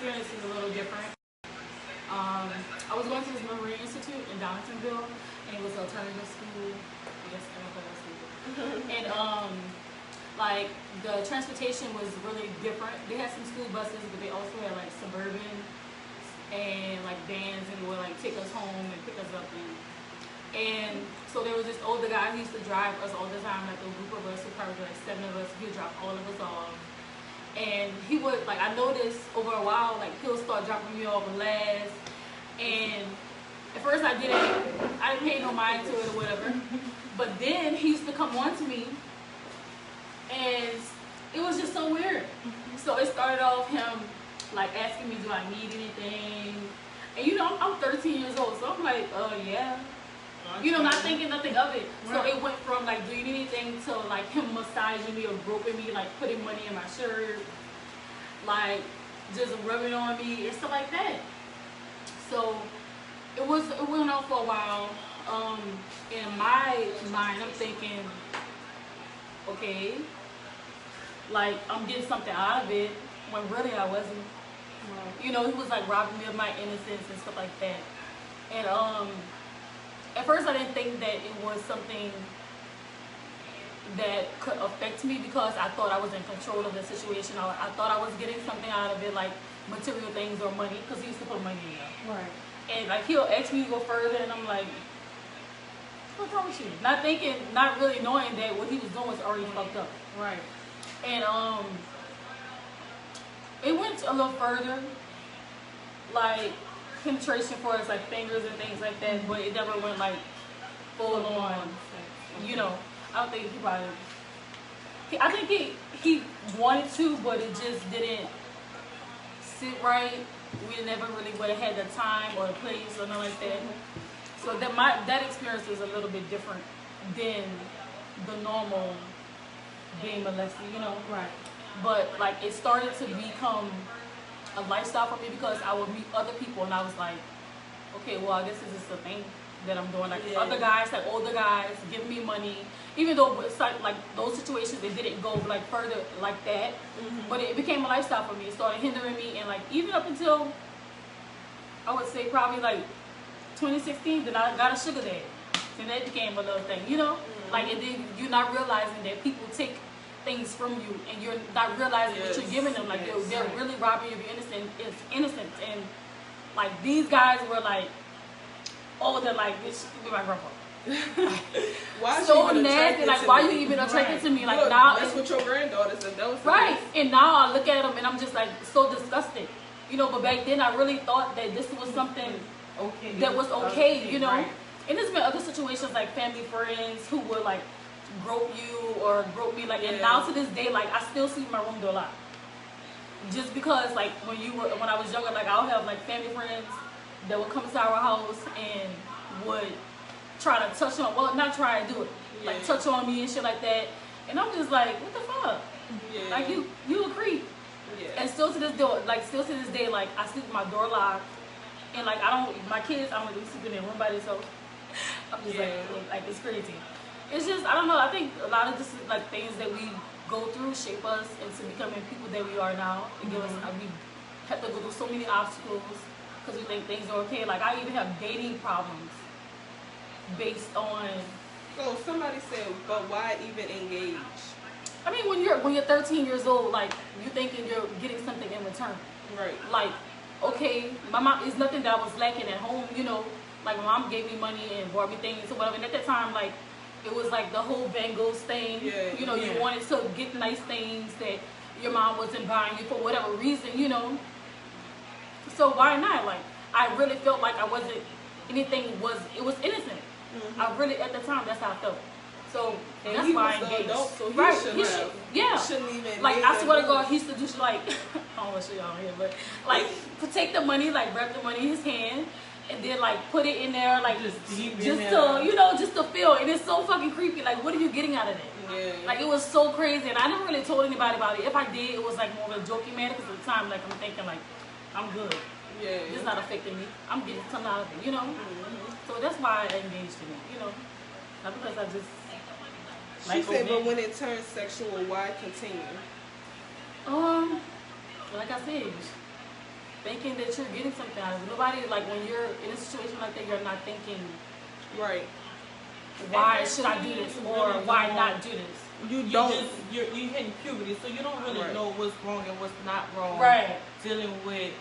experience is a little different. I was going to this Marine Institute in Donaldsonville, and it was an alternative school. Yes, alternative school. And like the transportation was really different. They had some school buses, but they also had like suburban and like vans, and would like take us home and pick us up. And so there was this older guy who used to drive us all the time, like a group of us, who probably like 7 of us. He would drop all of us off. And he would, like, I noticed over a while, like, he'll start dropping me off last. And at first I didn't pay no mind to it or whatever. But then he used to come on to me, and it was just so weird. So it started off him, like, asking me, do I need anything? And, you know, I'm 13 years old, so I'm like, yeah. You know, not thinking nothing of it. So it went from, like, do you need anything to, like, him massaging me or groping me, like, putting money in my shirt, like, just rubbing on me and stuff like that. So it went on for a while. In my mind, I'm thinking, okay, like, I'm getting something out of it, when really I wasn't. You know, he was, like, robbing me of my innocence and stuff like that. And, at first I didn't think that it was something that could affect me, because I thought I was in control of the situation. I thought I was getting something out of it, like material things or money, because he used to put money in there. Right. And like he'll ask me to go further, and I'm like, what's wrong with you? Not thinking, not really knowing that what he was doing was already fucked up. Right. And it went a little further, like penetration for us, like fingers and things like that, but it never went like full on. You know, I don't think he probably. I think he wanted to, but it just didn't sit right. We never really would have had the time or the place or nothing like that. So that experience is a little bit different than the normal being molested, you know. Right. But like it started to become a lifestyle for me, because I would meet other people and I was like, okay, well, I guess this is the thing that I'm doing. Like other guys, like older guys, give me money, even though it's like those situations, it didn't go like further like that, but it became a lifestyle for me. It started hindering me, and like even up until I would say probably like 2016, then I got a sugar daddy, and that became a little thing, you know. Like, and then you're not realizing that people take things from you, and you're not realizing what you're giving them. Like they're really robbing you of your innocence. And like these guys were like, oh, they're like, this be my grandpa. Why so nasty? Like, why you even attracted to me? Like, now that's what your granddaughter said. That was right. And now I look at them and I'm just like so disgusted, you know. But back then I really thought that this was something that was okay, you know. Right. And there's been other situations like family friends who would like grope you or grope me, like, and now to this day, like, I still sleep in my room door a lot, just because like when I was younger, like I'll have like family friends that would come to our house and would try to touch on, well, not try to do it, like touch on me and shit like that, and I'm just like, what the fuck? Like you a creep. And still to this day, like I sleep with my door locked, and like my kids, I don't really sleep in their room by themselves. I'm just like it's crazy. It's just, I don't know, I think a lot of this is like things that we go through shape us into becoming people that we are now. And give us, we have to go through so many obstacles because we think things are okay. Like, I even have dating problems based on. So somebody said, but why even engage? I mean, when you're 13 years old, like, you thinking you're getting something in return. Right. Like, okay, my mom, is nothing that I was lacking at home, you know. Like, my mom gave me money and bought me things or whatever. And at that time, like, it was like the whole Van Gogh's thing. You know, you wanted to get nice things that your mom wasn't buying you for whatever reason, you know. So why not? Like, I really felt like I wasn't, it was innocent. I really, at the time, that's how I felt. So and that's why I engaged. Adult, so shouldn't even like, I swear to God, he used to do shit like, I don't want to show y'all here, but like, take the money, like wrap the money in his hand, and then like put it in there, like just to, you know, just to feel. And it's so fucking creepy. Like, what are you getting out of that? Like, it was so crazy, and I never really told anybody about it. If I did, it was like more of a joking manner, because at the time, like, I'm thinking like, I'm good. It's not affecting me. I'm getting something out of it, you know. So that's why I engaged in it, you know, not because I just. She said, but when it turns sexual, why continue? Like I said, thinking that you're getting something out of it. Nobody, like, when you're in a situation like that, you're not thinking, right. why should I do this or why not do this? You hitting puberty, so you don't really know what's wrong and what's not wrong. Right. Dealing with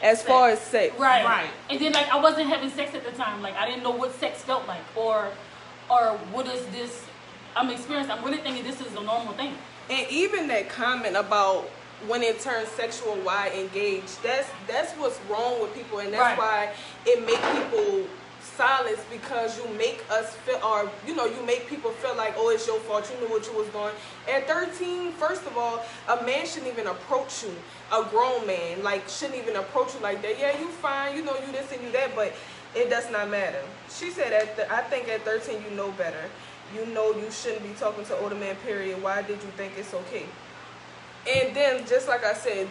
as far as sex. Right. And then, like, I wasn't having sex at the time. Like, I didn't know what sex felt like or what is this I'm experiencing. I'm really thinking this is a normal thing. And even that comment about when it turns sexual, why engage? That's what's wrong with people, and that's why it make people silence, because you make us feel, or you make people feel like, oh, it's your fault. You knew what you was doing. At 13, first of all, a man shouldn't even approach you. A grown man shouldn't even approach you like that. Yeah, you fine. You know you this and you that, but it does not matter. She said I think at 13 you know better. You know you shouldn't be talking to older men, period. Why did you think it's okay? And then, just like I said,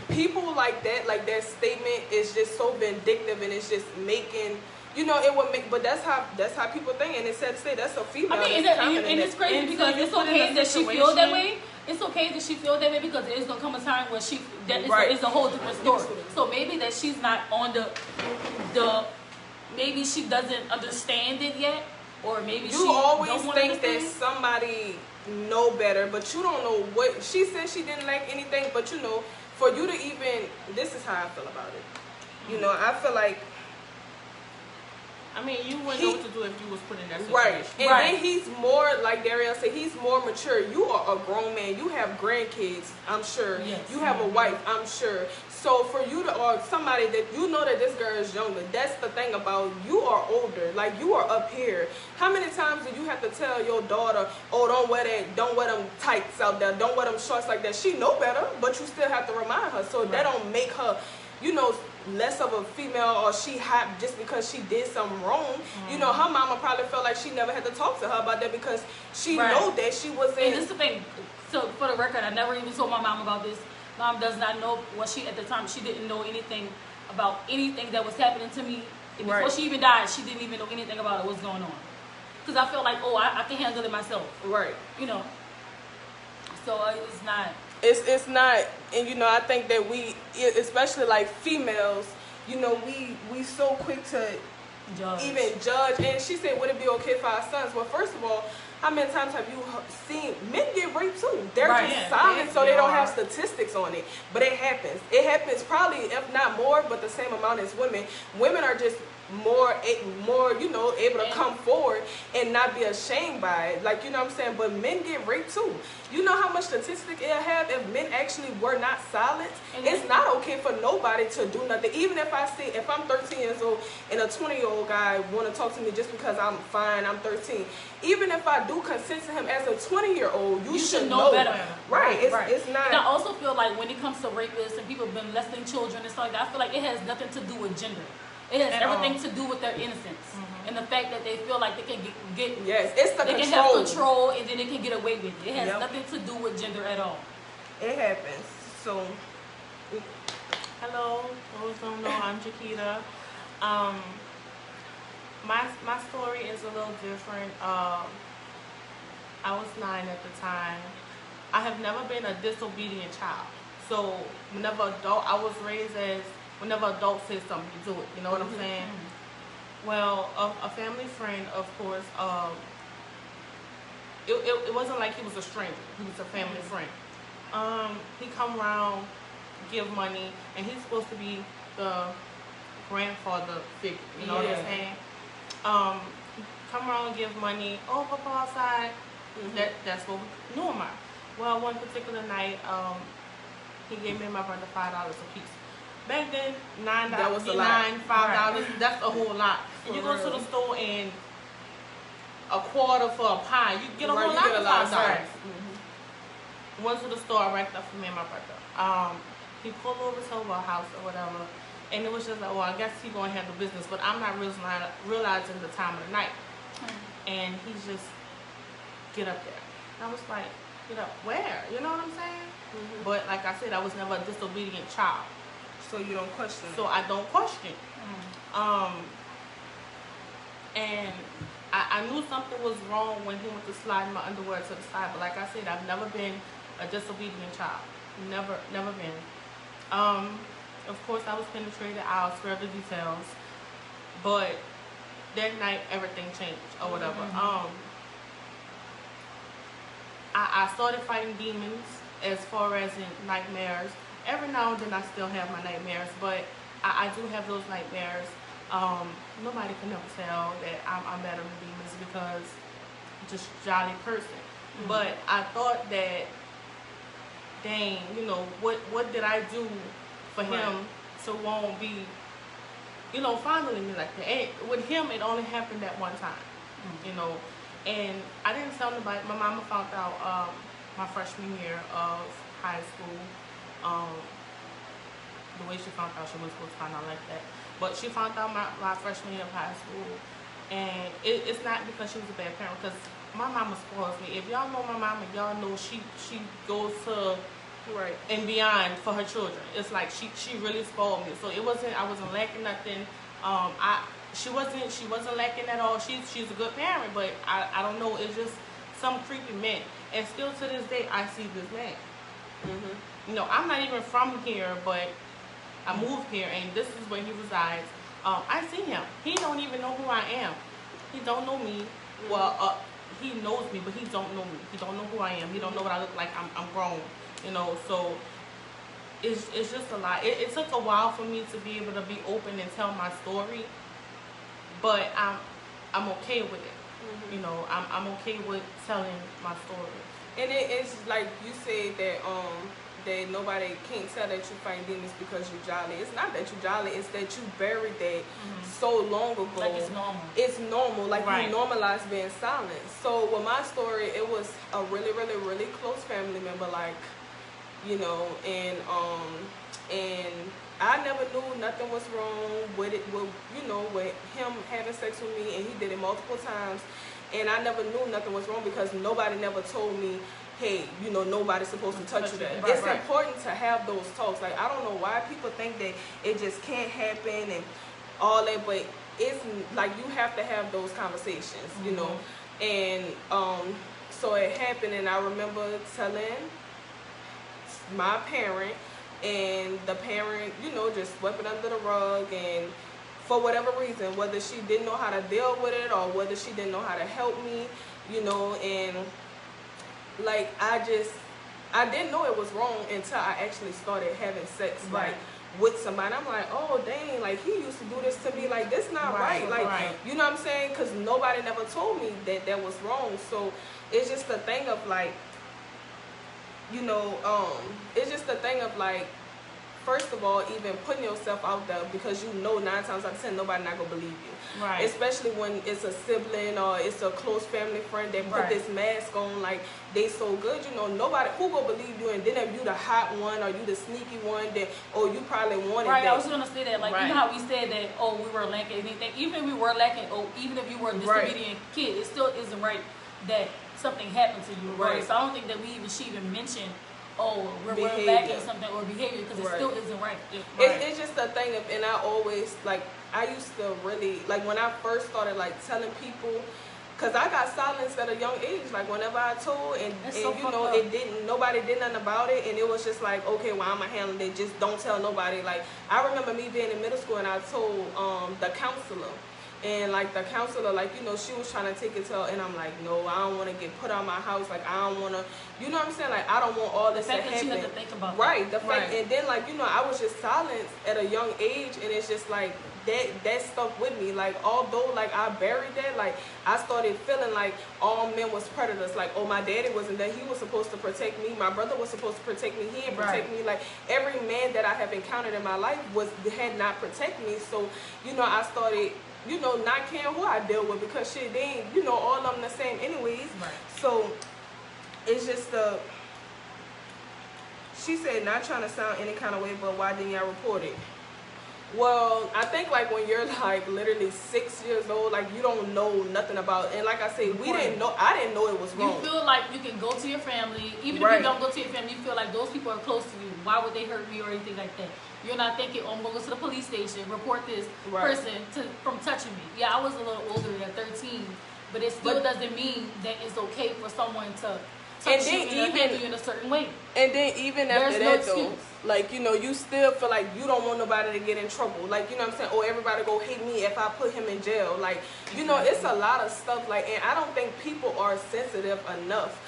people like that statement is just so vindictive, and it's just making, it would make, but that's how people think, and it's sad to say that's a female. I mean, and it's crazy because it's okay that she feels that way. It's okay that she feels that way because there's gonna come a time where it's a whole different story. So maybe that she's not on the maybe she doesn't understand it yet, or maybe you always think that somebody know better, but you don't know what she said. She didn't like anything, but for you to even, this is how I feel about it. I feel like, I mean, you wouldn't know what to do if you was put in that situation. Right. And then he's more, like Darielle said, he's more mature. You are a grown man. You have grandkids, I'm sure. Yes. You have a wife, I'm sure. So for you to, or somebody that you know that this girl is younger, that's the thing about, you are older. Like, you are up here. How many times do you have to tell your daughter, oh, don't wear them tights out there, don't wear them shorts like that? She know better, but you still have to remind her. So that don't make her, less of a female, or she hot just because she did something wrong. Her mama probably felt like she never had to talk to her about that because she know that she was in. And this is the thing. So for the record, I never even told my mom about this. Mom does not know at the time, she didn't know anything about anything that was happening to me. And before she even died, she didn't even know anything about it, what's going on. Because I felt like, oh, I can handle it myself. Right. So it's not. It's not, and I think that we, especially like females, we so quick to even judge. And she said, would it be okay for our sons? Well, first of all, how many times have you seen men get raped too? They're just silent, so they don't have statistics on it. But it happens. It happens probably, if not more, but the same amount as women. Women are just more able to come forward and not be ashamed by it. Like, what I'm saying? But men get raped too. You know how much statistic it'll have if men actually were not silent? It's not okay for nobody to do nothing. Even if I'm 13 years old and a 20-year-old guy want to talk to me just because I'm fine, I'm 13. Even if I do consent to him as a 20-year-old, you should know better. Right. It's not. And I also feel like when it comes to rapists and people molesting children and stuff like that, I feel like it has nothing to do with gender. It has everything to do with their innocence and the fact that they feel like they can get it's the they control. can have control and then they can get away with it. It has nothing to do with gender at all. It happens. So, hello, those don't know, I'm Chiquita. My story is a little different. I was 9 at the time. I have never been a disobedient child. So whenever I was raised as, whenever adults said something, you do it. You know what I'm saying? Well, a family friend, of course, it wasn't like he was a stranger. He was a family friend. He come around, give money, and he's supposed to be the grandfather figure. You know what I'm saying? Come around and give money. Oh, Papa outside. That's what we knew him at. Well, one particular night, he gave me and my brother $5 a piece. Back then, $9, that was a lot. $5, that's a whole lot. And you go to the store and a quarter for a pie, you get a whole lot of $5. Went to the store, I racked up for me and my brother. He pulled over to our house or whatever, and it was just like, well, I guess he's going to handle business, but I'm not realizing the time of the night. And he's just, get up there. And I was like, get up where? You know what I'm saying? But like I said, I was never a disobedient child. So you don't question. So I don't question. And I knew something was wrong when he went to slide my underwear to the side. But like I said, I've never been a disobedient child. Never been. Of course, I was penetrated. I'll spare the details. But that night, everything changed or whatever. I started fighting demons as far as in nightmares. Every now and then I still have my nightmares, but I do have those nightmares. Nobody can ever tell that I'm better than demons because I'm just a jolly person. But I thought that, dang, you know, what did I do for him to won't be, you know, fondling me like that? And with him, it only happened that one time, you know. And I didn't tell nobody. My mama found out my freshman year of high school. The way she found out, she wasn't supposed to find out like that. But she found out my freshman year of high school. And it's not because she was a bad parent, because my mama spoils me. If y'all know my mama, y'all know she goes to and beyond for her children. It's like she really spoiled me. So I wasn't lacking nothing. She wasn't lacking at all. She's a good parent, but I don't know. It's just some creepy man. And still to this day, I see this man. You know, I'm not even from here, but I moved here, and this is where he resides. I see him. He don't even know who I am. He don't know me. Well, he knows me, but he don't know me. He don't know who I am. He don't know what I look like. I'm grown. You know, so it's just a lot. It took a while for me to be able to be open and tell my story, but I'm okay with it. You know, I'm okay with telling my story. And it's like you said that that nobody can't tell that you fight demons because you're jolly. It's not that you're jolly, it's that you buried that so long ago. Like it's normal. It's normal. Like you normalize being silent. So with my story, it was a really, really, really close family member, like, you know, and I never knew nothing was wrong with it, with, you know, with him having sex with me, and he did it multiple times, and I never knew nothing was wrong because nobody never told me, hey, you know, nobody's supposed to touch you that. It's important to have those talks. Like, I don't know why people think that it just can't happen and all that, but it's like you have to have those conversations, you know. And so it happened, and I remember telling my parent, and the parent, you know, just swept it under the rug, and for whatever reason, whether she didn't know how to deal with it or whether she didn't know how to help me, you know, and like I didn't know it was wrong until I actually started having sex like with somebody. I'm like, oh dang, like he used to do this to me, like this not right. Like you know what I'm saying? Because nobody never told me that that was wrong. So it's just a thing of like, you know, it's just a thing of like, first of all, even putting yourself out there, because you know 9 times out of 10 nobody not gonna believe you. Especially when it's a sibling or it's a close family friend that put this mask on, like they so good, you know, nobody who gonna believe you. And then if you the hot one or you the sneaky one, then you probably wanted that. I was gonna say that, like you know how we said that, oh, we were lacking anything, even if we were lacking, oh, even if you were a disobedient kid, it still isn't right that something happened to you. So I don't think that she even mentioned, oh, we're lacking something or behavior, because it still isn't right. It's just a thing of, and I always, like, I used to really, like, when I first started, like, telling people, because I got silenced at a young age, like, whenever I told, and you know, nobody did nothing about it, and it was just like, okay, well, I'm going to handle it, just don't tell nobody. Like, I remember me being in middle school, and I told the counselor. And like the counselor, like, you know, she was trying to take it to her, and I'm like, no, I don't want to get put out of my house. Like, I don't want to, you know what I'm saying? Like, I don't want all this to happen. The fact that you had to think about the fact, and then like, you know, I was just silenced at a young age, and it's just like that stuck with me. Like, although like I buried that, like I started feeling like all men was predators. Like, oh, my daddy wasn't there, he was supposed to protect me. My brother was supposed to protect me, he didn't protect me. Like, every man that I have encountered in my life had not protected me. So, you know, I started, you know, not caring who I deal with, because shit, they ain't, you know, all of them the same anyways. So it's just she said, not trying to sound any kind of way, but why didn't y'all report it? Well, I think like when you're like literally 6 years old, like you don't know nothing about, and like I said, I didn't know it was wrong. You feel like you can go to your family, even if you don't go to your family, you feel like those people are close to you. Why would they hurt me or anything like that? You're not thinking, oh, I'm going to go to the police station, report this person from touching me. Yeah, I was a little older at 13, but it still doesn't mean that it's okay for someone to touch you and handle you in a certain way. And then even after that though, like, you know, you still feel like you don't want nobody to get in trouble. Like, you know what I'm saying? Or everybody go hate me if I put him in jail. Like, you know, it's a lot of stuff. Like, and I don't think people are sensitive enough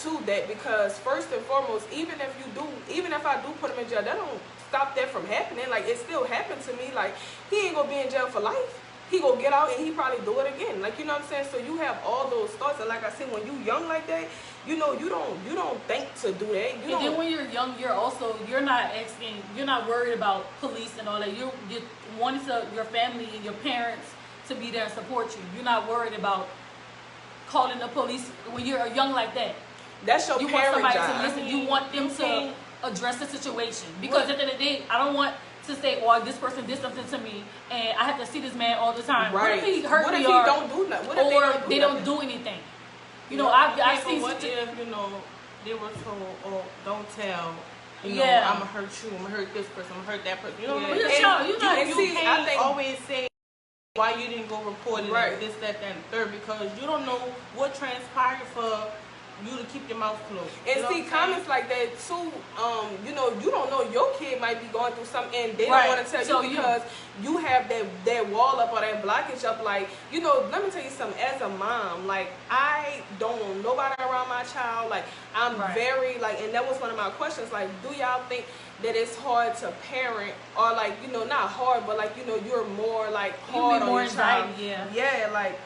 to that, because first and foremost, even if I do put him in jail, that don't stop that from happening. Like, it still happened to me. Like, he ain't gonna be in jail for life. He gonna get out and he probably do it again. Like, you know what I'm saying? So you have all those thoughts, and like I said, when you young like that, you know, you don't think to do that. And then when you're young, you're not worried about police and all that. You want your family and your parents to be there and support you. You're not worried about calling the police when you're young like that. That's your parent want somebody job. to listen. You want them to address the situation, because at the end of the day, I don't want to say, "Oh, this person did something to me, and I have to see this man all the time." Right. What if he hurt me, or don't do nothing? What if or they don't do anything? You know, I've seen. What if, you know, they were told, "Oh, don't tell." You know, I'm gonna hurt you. I'm gonna hurt this person. I'm gonna hurt that person. You know, you can't always say why you didn't go report it, this, that, and the third, because you don't know what transpired for you to keep your mouth closed. And see, comments like that too, you know, you don't know, your kid might be going through something and they don't want to tell you because you have that wall up or that blockage up. Like, you know, let me tell you something, as a mom, like, I don't want nobody around my child. Like, I'm very, like, and that was one of my questions, like, do y'all think that it's hard to parent, or like, you know, not hard, but like, you know, you're more like hard on your child? Yeah, like,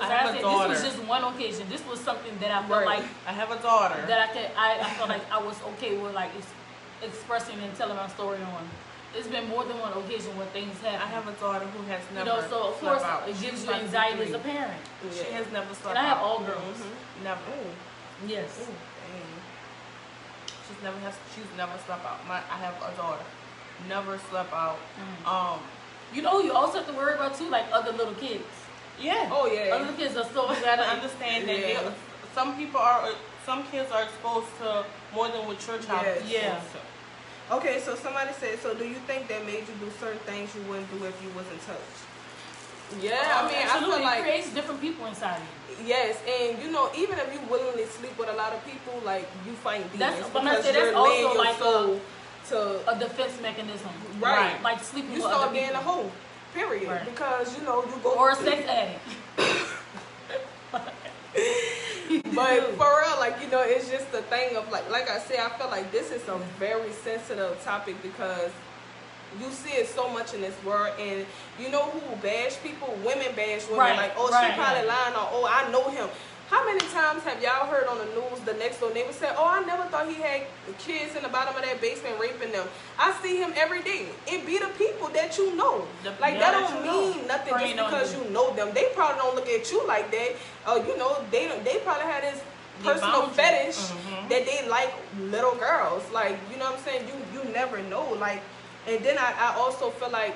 I have a daughter. This was just one occasion. This was something that I felt like I have a daughter that I felt like I was okay with, like expressing and telling my story on. It's been more than one occasion where things happen. I have a daughter who has never. You know, so of course it gives you anxiety as a parent. Yeah. She has never slept. And I have all girls. Never. Yes. She's never slept out. I have a daughter. Never slept out. You know, you also have to worry about too, like other little kids. Yeah. Oh yeah. Other kids are so. You gotta understand that some kids are exposed to more than what your child is exposed to. Okay, so somebody said, so do you think that made you do certain things you wouldn't do if you wasn't touched? Yeah, I mean, absolutely. I feel like it creates different people inside you. Yes, and you know, even if you willingly sleep with a lot of people, like you fight demons. That's also like a defense mechanism, right? Like sleeping with other people. You start being a hoe, period, because you know you go or a sex addict. But for real, like, you know, it's just the thing of like I said, I feel like this is a very sensitive topic because you see it so much in this world, and you know who bash people? Women bash women, like, oh, she probably lying, or oh, I know him. How many times have y'all heard on the news the next door neighbor said, oh, I never thought he had kids in the bottom of that basement raping them. I see him every day. It be the people that you know. Like, that don't mean nothing just because you know them. They probably don't look at you like that. You know, they probably had this personal fetish that they like little girls. Like, you know what I'm saying? You never know. Like, and then I also feel like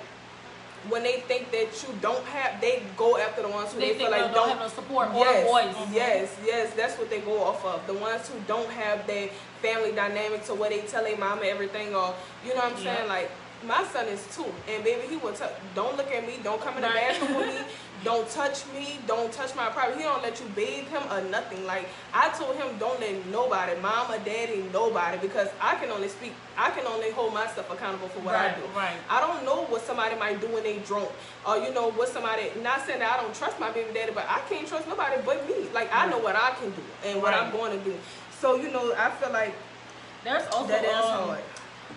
when they think that you don't have, they go after the ones who they feel like don't have no support or voice. Yes, that's what they go off of. The ones who don't have their family dynamic to where they tell their mama everything, or you know what I'm saying? Like, my son is 2, and baby, he will don't look at me, don't come in the bathroom with me, don't touch me, don't touch my property. He don't let you bathe him or nothing. Like, I told him, don't let nobody, mama, daddy, nobody, because I can only hold myself accountable for what I do. I don't know what somebody might do when they drunk, or you know what somebody. Not saying that I don't trust my baby daddy, but I can't trust nobody but me. Like, I know what I can do and what I'm going to do. So you know, I feel like there's also that is hard.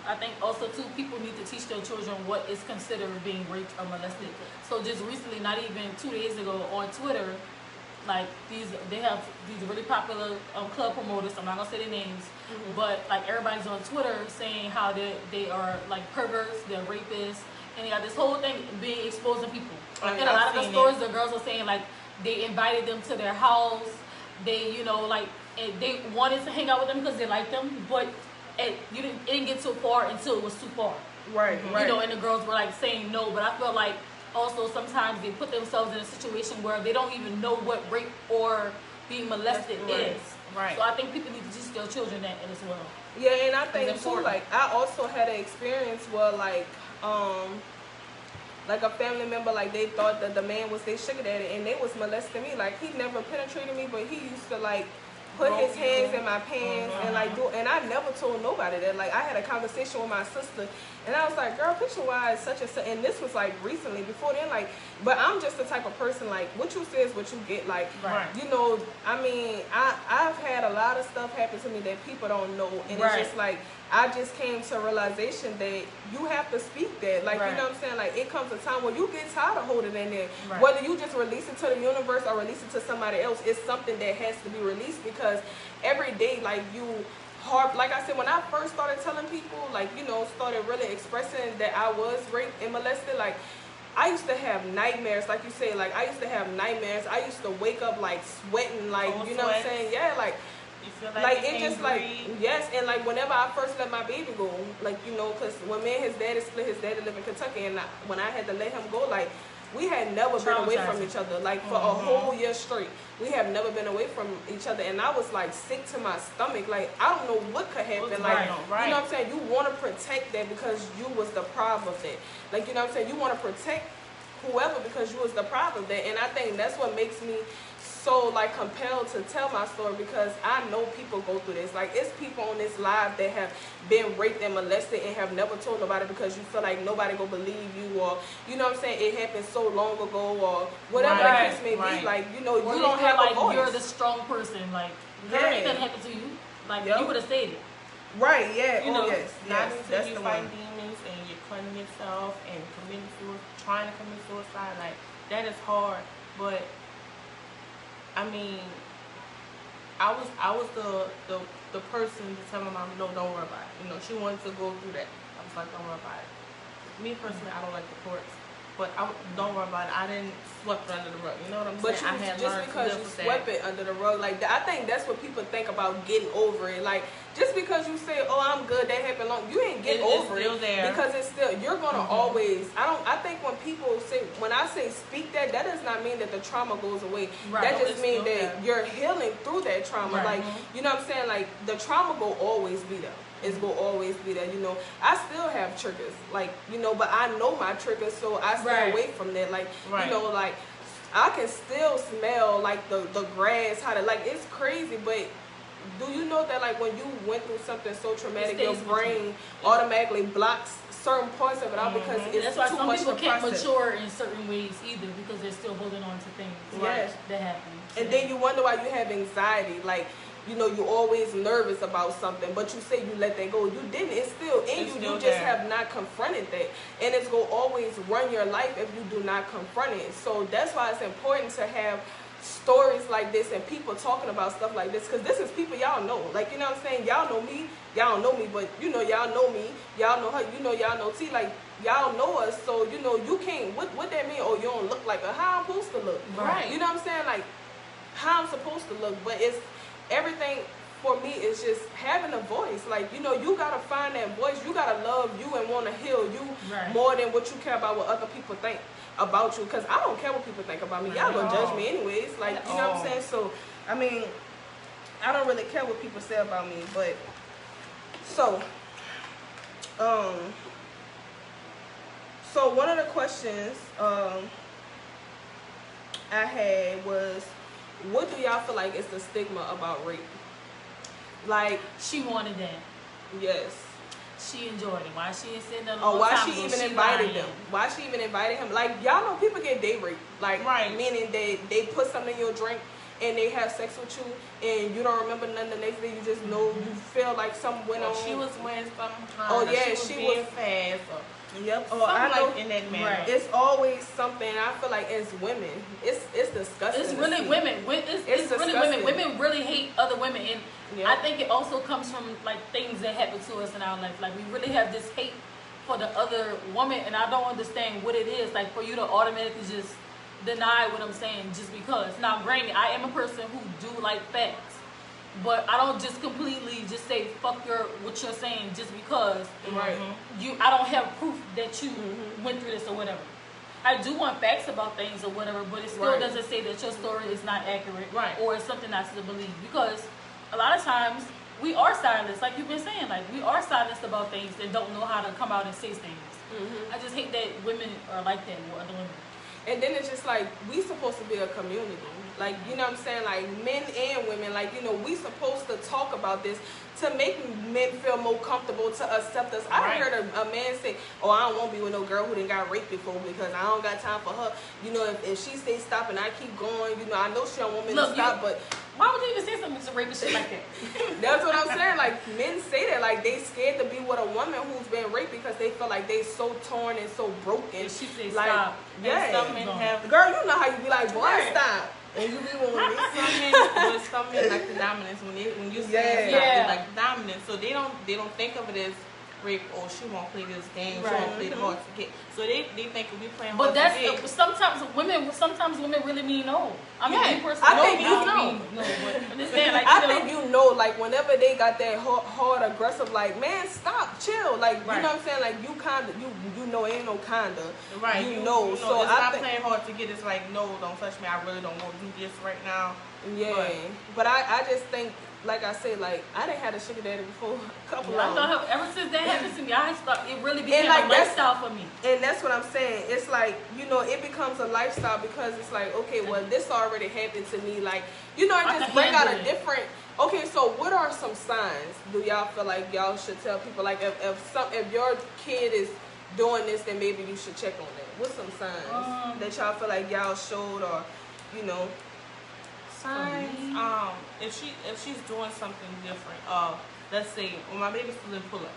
I think also too, people need to teach their children what is considered being raped or molested. So just recently, not even 2 days ago, on Twitter, like they have these really popular club promoters. I'm not gonna say their names, but like everybody's on Twitter saying how they are like perverts, they're rapists, and they got this whole thing being exposing people. And a lot of the stories, the girls are saying like they invited them to their house. They, you know, like they wanted to hang out with them because they liked them, but it didn't get too far until it was too far. Right. You know, and the girls were like saying no, but I feel like also sometimes they put themselves in a situation where they don't even know what rape or being molested is. So I think people need to teach their children that as well. Yeah, and I think too, like, I also had an experience where like a family member, like, they thought that the man was their sugar daddy and they was molesting me. Like, he never penetrated me, but he used to like put his hands in my pants and like and I never told nobody that. Like I had a conversation with my sister and I was like, girl, picture wise such and this was like recently. Before then, like, but I'm just the type of person like what you say is what you get. Like, you know, I mean, I've had a lot of stuff happen to me that people don't know, and it's just like I just came to a realization that you have to speak that. Like, you know what I'm saying? Like, it comes a time where you get tired of holding it in there. Whether you just release it to the universe or release it to somebody else, it's something that has to be released because every day, like, like I said, when I first started telling people, like, you know, started really expressing that I was raped and molested, like, I used to have nightmares, like you said, like, I used to have nightmares. I used to wake up, like, sweating, like, you know what I'm saying? Yeah, like, you feel like it just like yes, and like whenever I first let my baby go, like, you know, because when me and his daddy split, his daddy lived in Kentucky, and when I had to let him go, like, we had never been away from each other, like, for a whole year straight. We have never been away from each other, and I was like sick to my stomach. Like, I don't know what could happen. Like, you know what I'm saying? You want to protect that because you was the problem of that. Like, you know what I'm saying? You want to protect whoever because you was the problem of that, and I think that's what makes me so like compelled to tell my story because I know people go through this. Like, it's people on this live that have been raped and molested and have never told nobody because you feel like nobody gonna believe you, or you know what I'm saying, it happened so long ago, or whatever the case may be. Like, you know, or you don't have like a voice. You're the strong person. Like, girl, anything happened to you, like you would have stayed it. Right? Yeah. You know, yes. Not until you fight demons and you're cutting yourself and trying to commit suicide. Like, that is hard, but. I mean, I was the person to tell my mom, no, don't worry about it. You know, she wanted to go through that. I was like, don't worry about it. Me personally, I don't like the courts, but don't worry about it. I didn't sweep it under the rug. You know what I'm saying? But just because you swept it under the rug, like, I think that's what people think about getting over it. Like, just because you say, oh, I'm good, that happened long, you ain't get over it there. Because it's still, you're gonna always. I think when people say, when I say speak that does not mean that the trauma goes away. That just means that you're healing through that trauma. Like, you know what I'm saying? Like, the trauma will always be there. It's gonna always be there, you know. I still have triggers, like, you know, but I know my triggers, so I stay away from that. Like, you know, like, I can still smell like the grass, like, it's crazy, but do you know that, like, when you went through something so traumatic, your brain automatically blocks certain parts of it out because it's that's why too some much people to can't process. mature in certain ways either because they're still holding on to things that happen. And then you wonder why you have anxiety, like, you know, you're always nervous about something, but you say you let that go. You didn't. It's still in you. You just have not confronted that. And it's going to always run your life if you do not confront it. So that's why it's important to have stories like this and people talking about stuff like this, because this is people y'all know. Like, you know what I'm saying? Y'all know me. Y'all don't know me, but, you know, y'all know me. Y'all know her. You know, y'all know T. Like, y'all know us. So, you know, you can't. What that mean? Oh, you don't look like her. How I'm supposed to look? Right. You know what I'm saying? Like, how I'm supposed to look. But it's everything for me is just having a voice. Like, you know, you gotta find that voice. You gotta love you and want to heal you more than what you care about what other people think about you. Because I don't care what people think about me. Y'all gonna judge me anyways. Like, you know what I'm saying? So, I mean, I don't really care what people say about me. But so one of the questions I had was, what do y'all feel like is the stigma about rape? Like, she wanted that. Yes. She enjoyed it. Why she sitting there? Or why she even invited them? Why she even invited him? Like, y'all know people get date raped. Like, meaning they put something in your drink and they have sex with you and you don't remember nothing the next day. You just know, you feel like something went on. She was wearing something. Oh yeah, she was fast. Yep. Oh, I know. Like in that manner. It's always something. I feel like as women, it's disgusting. It's really women. It's really women. Women really hate other women, and I think it also comes from like things that happen to us in our life. Like, we really have this hate for the other woman, and I don't understand what it is. Like, for you to automatically just deny what I'm saying just because. Now, granted, I am a person who do like facts. But I don't just completely just say fuck what you're saying just because I don't have proof that you went through this or whatever. I do want facts about things or whatever, but it still doesn't say that your story is not accurate or it's something not to believe, because a lot of times we are silenced, like you've been saying, like we are silenced about things and don't know how to come out and say things. I just hate that women are like that with other women. And then it's just like, we supposed to be a community. Like, you know what I'm saying? Like, men and women, like, you know, we supposed to talk about this to make men feel more comfortable to accept us. I heard a man say, oh, I don't want to be with no girl who done got raped before because I don't got time for her. You know, if she stays stop and I keep going, you know, I know she don't want me to stop, but... Why would you even say something to rape and shit like that? That's what I'm saying. Like, men say that. Like, they scared to be with a woman who's been raped because they feel like they so torn and so broken. And she says like, stop. Yeah. Some men have... Girl, you know how you be like, boy, stop. And you be with some men like the dominance when you say stop, they like dominance. So they don't think of it as rape or she won't play this game, she won't play the hard to get. So they think we playing hard to get. But sometimes women really mean no. I mean, I think you know. No, but understand, like, I think you know, like, whenever they got that hard aggressive, like, man, stop, chill, like, you know what I'm saying, like, you kinda, you know, ain't no kinda, you know. So it's I not think playing hard to get. It's like, no, don't touch me. I really don't want to do this right now. Yeah, but I just think, like I said, like, I didn't have a sugar daddy before a couple of them. Ever since that happened to me, I stopped. It really became a lifestyle for me. And that's what I'm saying. It's like, you know, it becomes a lifestyle because it's like, okay, well, this already happened to me. Like, you know, it just bring out a different. Okay, so what are some signs do y'all feel like y'all should tell people? Like, if your kid is doing this, then maybe you should check on it. What's some signs that y'all feel like y'all showed, or, you know? If she's doing something different, let's say when my baby's still in pull-ups,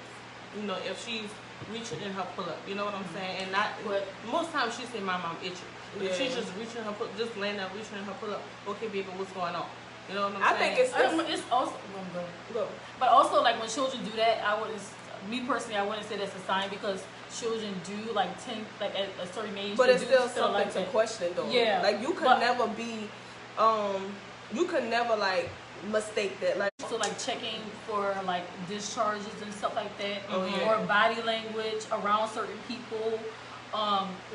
you know, if she's reaching in her pull-up, you know what I'm saying, and not most times she say my mom itching. If she's just reaching her just laying there reaching in her pull-up, okay, baby, what's going on? You know what I'm saying? I think it's also but also, like, when children do that, me personally, I wouldn't say that's a sign, because children do like at a certain age. But it's still something like to question, though. Yeah, like, you could never be. You could never, like, mistake that. Like, so, like, checking for, like, discharges and stuff like that, or body language around certain people,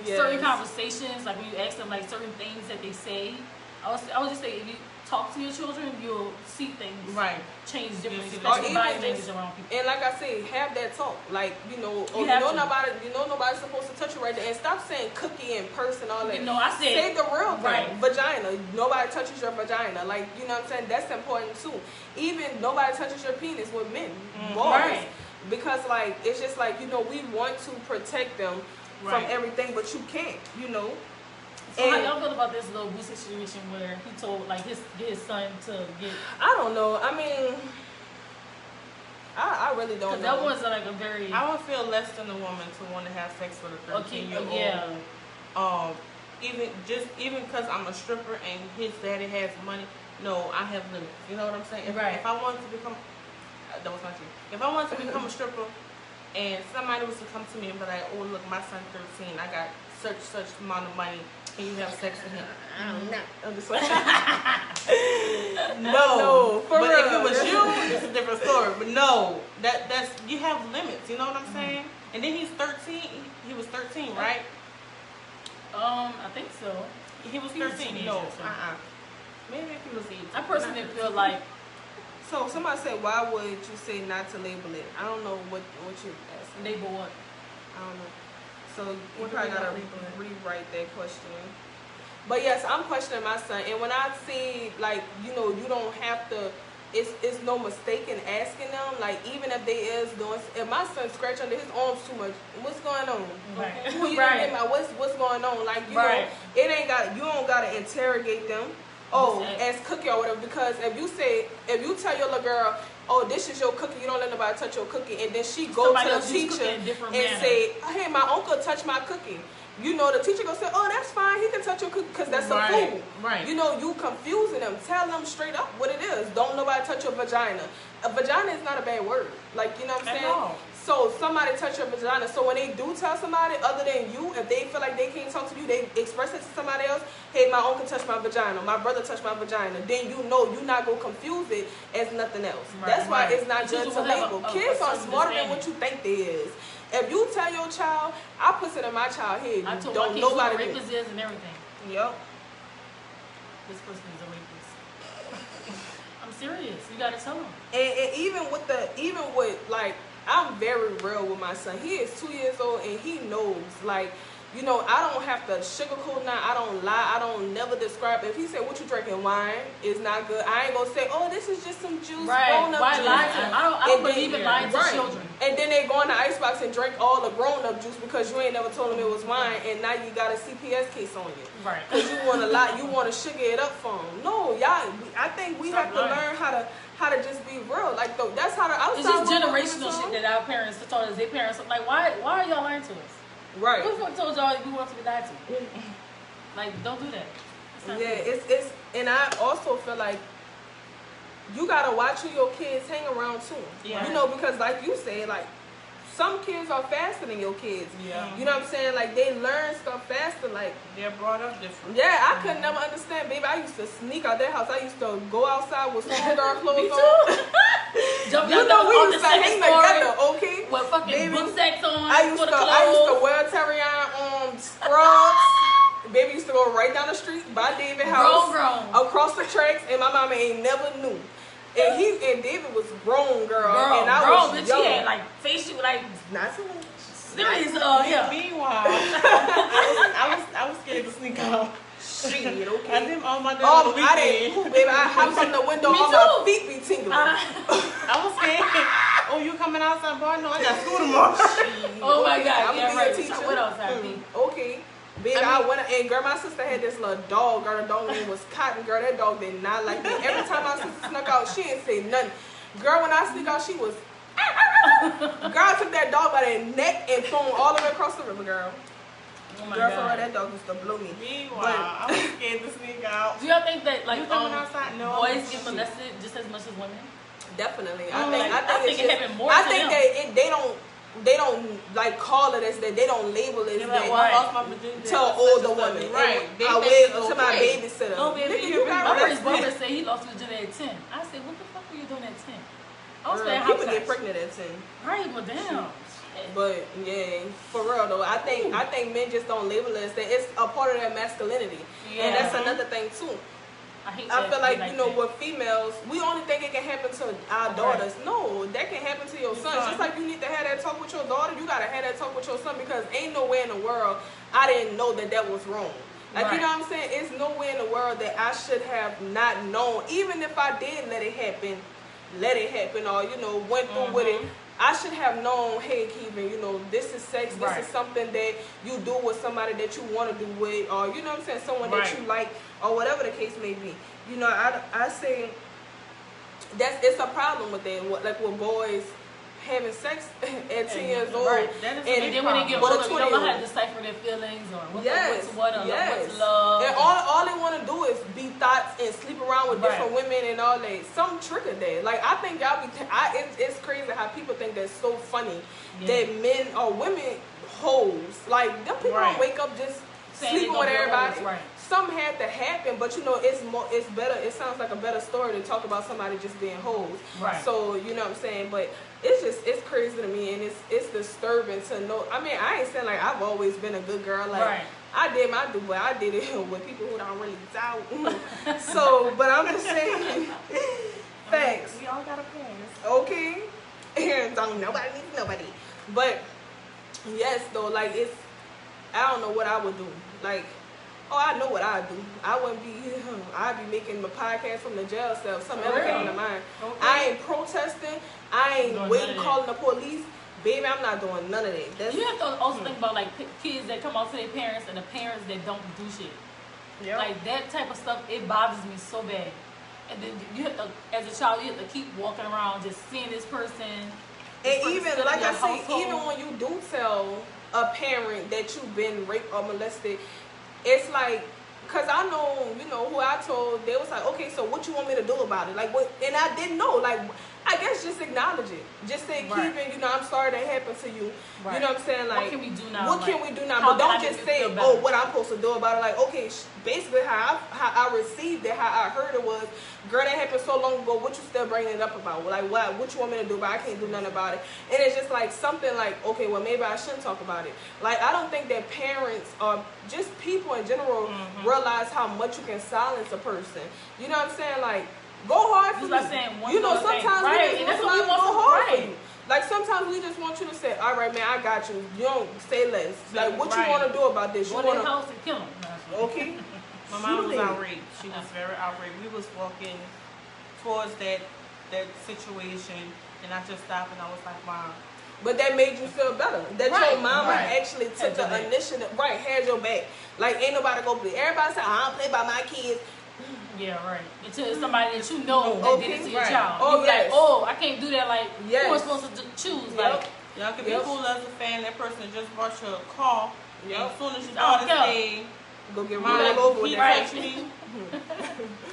certain conversations, like when you ask them, like, certain things that they say. I would just say, if you talk to your children, you'll see things change differently, especially body language around people. And like I say, have that talk. Like, you know, you know nobody's supposed to touch you right there. And stop saying cookie and purse and all that. You know, I said, say the real thing. Vagina. Nobody touches your vagina. Like, you know what I'm saying? That's important too. Even nobody touches your penis with men, boys. Because, like, it's just like, you know, we want to protect them from everything, but you can't, you know. So how y'all feel about this little boo situation where he told, like, his son to get... I don't know. I mean, I really don't know. That was like a very... I would feel less than a woman to want to have sex with a 13-year-old. Even because I'm a stripper and his daddy has money, no, I have limits. You know what I'm saying? If I wanted to become... That was not true. If I wanted to become a stripper and somebody was to come to me and be like, oh, look, my son's 13, I got such amount of money, can you have sex with him? I'm just like, no. For but real. If it was you, it's a different story. But no, that's you have limits. You know what I'm saying? And then he's 13. He was 13, right? I think so. He was 13. No, maybe if he was 18. I personally feel like. So somebody said, why would you say not to label it? I don't know what you asking. Label what? I don't know. So you probably gotta rewrite that question. But yes, I'm questioning my son, and when I see, like, you know, you don't have to. It's no mistake in asking them. Like, even if they is doing, if my son scratch under his arms too much, what's going on? Who you what's going on? Like, you know, you don't gotta interrogate them. Oh, as cookie or whatever. Because if you tell your little girl, oh, this is your cookie, you don't let nobody touch your cookie, and then she go to the teacher and say, hey, my uncle touched my cookie. You know, the teacher gonna say, oh, that's fine, he can touch your cookie because that's a food. You know, you confusing them. Tell them straight up what it is. Don't nobody touch your vagina. A vagina is not a bad word. Like, you know what I'm saying? So somebody touch your vagina. So when they do tell somebody other than you, if they feel like they can't talk to you, they express it to somebody else. Hey, my uncle touched my vagina. My brother touched my vagina. Then you know you're not going to confuse it as nothing else. That's why it's not just a label. Kids are smarter than what you think they is. If you tell your child, I put it in my child's head. I told don't nobody who rapist is and everything. Yep. This person is a rapist. I'm serious. You got to tell them. And even with like, I'm very real with my son. He is 2 years old and he knows, like, you know, I don't have to sugarcoat nothing. I don't lie. I don't never describe. If he said, what you drinking? Wine is not good. I ain't going to say, oh, this is just some juice. Grown-up Why juice. lie to them? I don't believe in lying to children. And then they go in the icebox and drink all the grown-up juice because you ain't never told them it was wine, and now you got a CPS case on you. Right. Because you want to lie. You want to sugar it up for them. No, y'all. I think we have to learn how to just be real. Like, that's how the outside. It's just generational shit that our parents told us. Their parents like, why are y'all lying to us? Right. Who the fuck told y'all we want to be lied to? Like, don't do that. It's and I also feel like you gotta watch who your kids hang around too. Yeah. You know, because like you said, like some kids are faster than your kids. Yeah. You know what I'm saying? Like they learn stuff faster. Like they're brought up different. Yeah, I could never understand, baby. I used to sneak out their house. I used to go outside with schoolgirl clothes Me too. on. You know we used to hang together, okay? With fucking baby, book sacks on. I used to wear Terrion scrubs. Baby used to go right down the street by David house, across the tracks, and my mama ain't never knew. And David was grown, girl, and I was but young. She had like face you like not so much. Serious, yeah. Meanwhile, I was scared to sneak out. Shit, okay. I didn't on my dad on the weekend. I didn't, baby. I hopped from the window, all my feet be tingling. I was scared. Oh, you coming outside, boy? No, I got school tomorrow. Oh my God, I'm yeah, be right. a teacher. What else happened? Okay. Baby, I went and girl, my sister had this little dog. Girl, the dog name was Cotton. Girl, that dog did not like me. Every time my sister snuck out, she didn't say nothing. Girl, when I sneak out, she was. Girl, I took that dog by the neck and threw him all the way across the river, girl. Oh my girl, God. for her, that dog used to blow me. Meanwhile, I was scared to sneak out. Do y'all think that like outside? No, boys get molested just as much as women? Definitely. I think it happened more. I think that they don't like call it as that. They don't label it as that. I lost my virginity to an older woman. Right. I wait to my babysitter. No, baby, you got my first brother said he lost his virginity at 10. I said, what the fuck were you doing at 10? I was saying, people get pregnant at 10. Right, well, damn. But yeah, for real though, I think men just don't label it as that. It's a part of their masculinity, and that's another thing too. I feel like, you know, with females, we only think it can happen to our daughters. No, that can happen to your sons. Just like you need to have that talk with your daughter, you gotta have that talk with your son, because ain't no way in the world I didn't know that was wrong. Like, you know what I'm saying? It's no way in the world that I should have not known. Even if I did let it happen, or, you know, went through with it. I should have known, hey, Kevin, you know, this is sex. This is something that you do with somebody that you want to do with, or, you know what I'm saying, someone that you like, or whatever the case may be. You know, I say it's a problem with that. Like with boys having sex at 10 years old. Right. And then when they get older, you don't know how to decipher their feelings or what's love. And all they want to do is be thoughts and sleep around with different women and all that. Some trick of that. Like, I think y'all it's crazy how people think that's so funny that men or women hoes. Like, them people don't wake up just sleeping with everybody. Something had to happen, but you know, it's better. It sounds like a better story to talk about somebody just being hoes. So, you know what I'm saying? But it's crazy to me, and it's disturbing to know. I mean, I ain't saying like I've always been a good girl. Like, I did my do, but I did it with people who don't really doubt. So, but I'm just saying, facts. We all got a pass. Okay, and don't nobody needs nobody. But yes, though, like I don't know what I would do. Like, I know what I'd do. I wouldn't be, I'd be making my podcast from the jail cell. Something else came to mind. I ain't protesting. I ain't waiting, calling the police. Baby, I'm not doing none of that. You have to also think about, like, kids that come out to their parents and the parents that don't do shit. Like, that type of stuff, it bothers me so bad. And then you have to, as a child, you have to keep walking around just seeing this person. And even, like I say, even when you do tell a parent that you've been raped or molested, it's like, because I know, you know, who I told, they was like, okay, so what you want me to do about it? Like, what? And I didn't know. Like, I guess just acknowledge it. Just say, Kevin, you know, I'm sorry that happened to you. You know what I'm saying? Like, what can we do now? What can we do now? But don't just say, what I'm supposed to do about it. Like, okay, basically how I received it, how I heard it was, girl, that happened so long ago, what you still bringing it up about? Like, what you want me to do about it? I can't do nothing about it. And it's just like something like, okay, well, maybe I shouldn't talk about it. Like, I don't think that parents or just people in general realize how much you can silence a person. You know what I'm saying? Like, go hard for me. You know, sometimes and that's what we want go hard for you. Like, sometimes we just want you to say, all right, man, I got you. You don't say less. Like, what Right. you want to do about this? You Go to want the house and kill him. Okay. My mom was outraged. She was very outraged. We was walking towards that situation, and I just stopped and I was like, Mom. But that made you feel better. That your mama actually took the initiative. Right, had your back. Like, ain't nobody go play. Everybody say, I don't play by my kids. Yeah, right. Until somebody that you know that did it to your child. Oh, you like, oh, I can't do that. Like, who was supposed to choose? Like, y'all can be cool as a fan. That person just brought you a call. And as soon as you Oh, started saying, go get run all over with that. Me.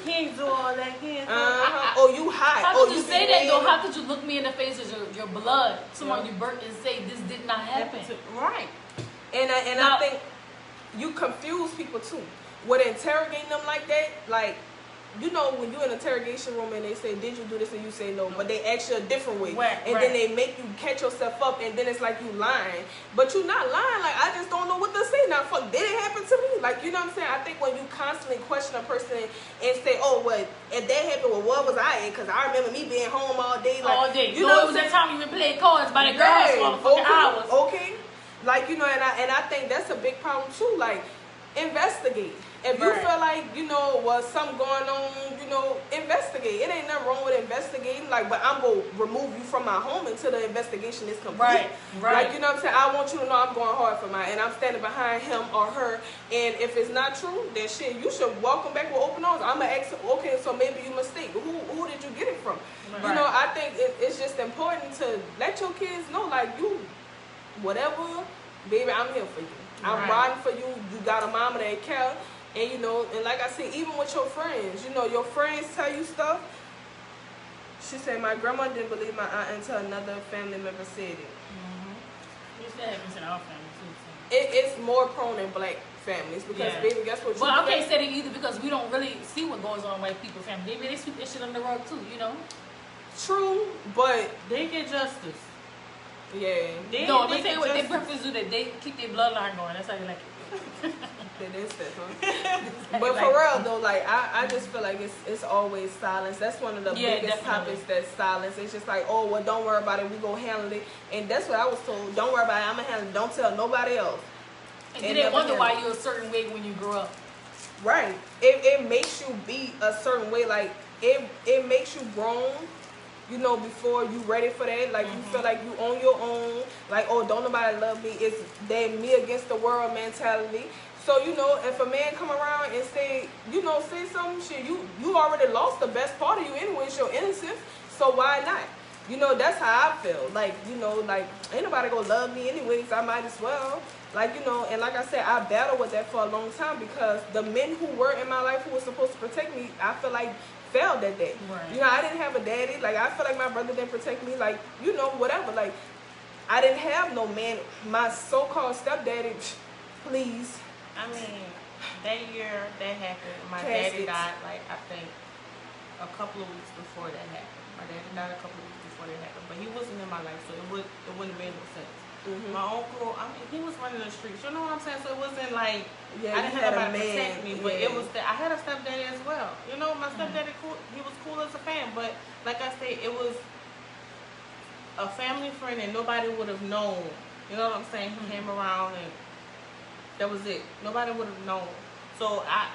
He ain't do all that. He ain't do Oh, you hot. How could you say that though? How could you look me in the face as your blood, someone you burnt, and say this did not happen? Right. And I think you confuse people too. With interrogating them like that, like, you know, when you're in an interrogation room and they say, did you do this? And you say no, but they ask you a different way. And then they make you catch yourself up, and then it's like you lying. But you're not lying. Like, I just don't know what to say. Now, fuck, did it happen to me? Like, you know what I'm saying? I think when you constantly question a person and say, oh, what, if that happened, well, what was I in? Because I remember me being home all day. Like, all day. You know, it was that time you been playing cards by the girls for fucking hours. Okay. Like, you know, and I think that's a big problem, too. Like, investigate. If you feel like, you know, was something going on, you know, investigate. It ain't nothing wrong with investigating. Like, but I'm going to remove you from my home until the investigation is complete. Right. Like, you know what I'm saying? I want you to know I'm going hard for mine. And I'm standing behind him or her. And if it's not true, then shit, you should welcome back with open arms. I'm going to ask, okay, so maybe you mistake. Who did you get it from? Right. You know, I think it's just important to let your kids know, like, you, whatever, baby, I'm here for you. I'm riding for you. You got a mama that care. And, you know, and like I said, even with your friends, you know, your friends tell you stuff. She said, my grandma didn't believe my aunt until another family member said it. It's that happens in our family, too. It's more prone in black families because, baby, guess what? Well, I can't say that either because we don't really see what goes on in white people family. They sweep that shit under the rug, too, you know? True, but they get justice. Yeah. They say what they preference do that they keep their bloodline going. That's how they like it. That is that, huh? But for real though, like I just feel like it's always silence. That's one of the biggest topics. That's silence. It's just like, oh well, don't worry about it. We gonna handle it. And that's what I was told. Don't worry about it. I'm gonna handle it. Don't tell nobody else. And they wonder why you're a certain way when you grow up. Right. It makes you be a certain way. Like it makes you grown. You know, before you ready for that, like you feel like you on your own, like, oh, don't nobody love me. It's that me against the world mentality. So, you know, if a man come around and say, you know, say some shit, you already lost the best part of you anyway, it's your innocence. So why not? You know, that's how I feel. Like, you know, like, ain't nobody gonna love me anyways, I might as well. Like, you know, and like I said, I battled with that for a long time because the men who were in my life who were supposed to protect me, I feel like failed that day. Right. You know, I didn't have a daddy. Like, I feel like my brother didn't protect me. Like, you know, whatever. Like, I didn't have no man. My so-called stepdaddy, please. I mean, that year that happened, my daddy died, like, I think a couple of weeks before that happened. My daddy died a couple of weeks before that happened. But he wasn't in my life, so it wouldn't have made no sense. My uncle, I mean, he was running the streets. You know what I'm saying? So it wasn't like I didn't have nobody to protect me, but it was that I had a stepdaddy as well. You know, my stepdaddy, cool. He was cool as a fan, but like I said, it was a family friend, and nobody would have known. You know what I'm saying? He came around, and that was it. Nobody would have known. So I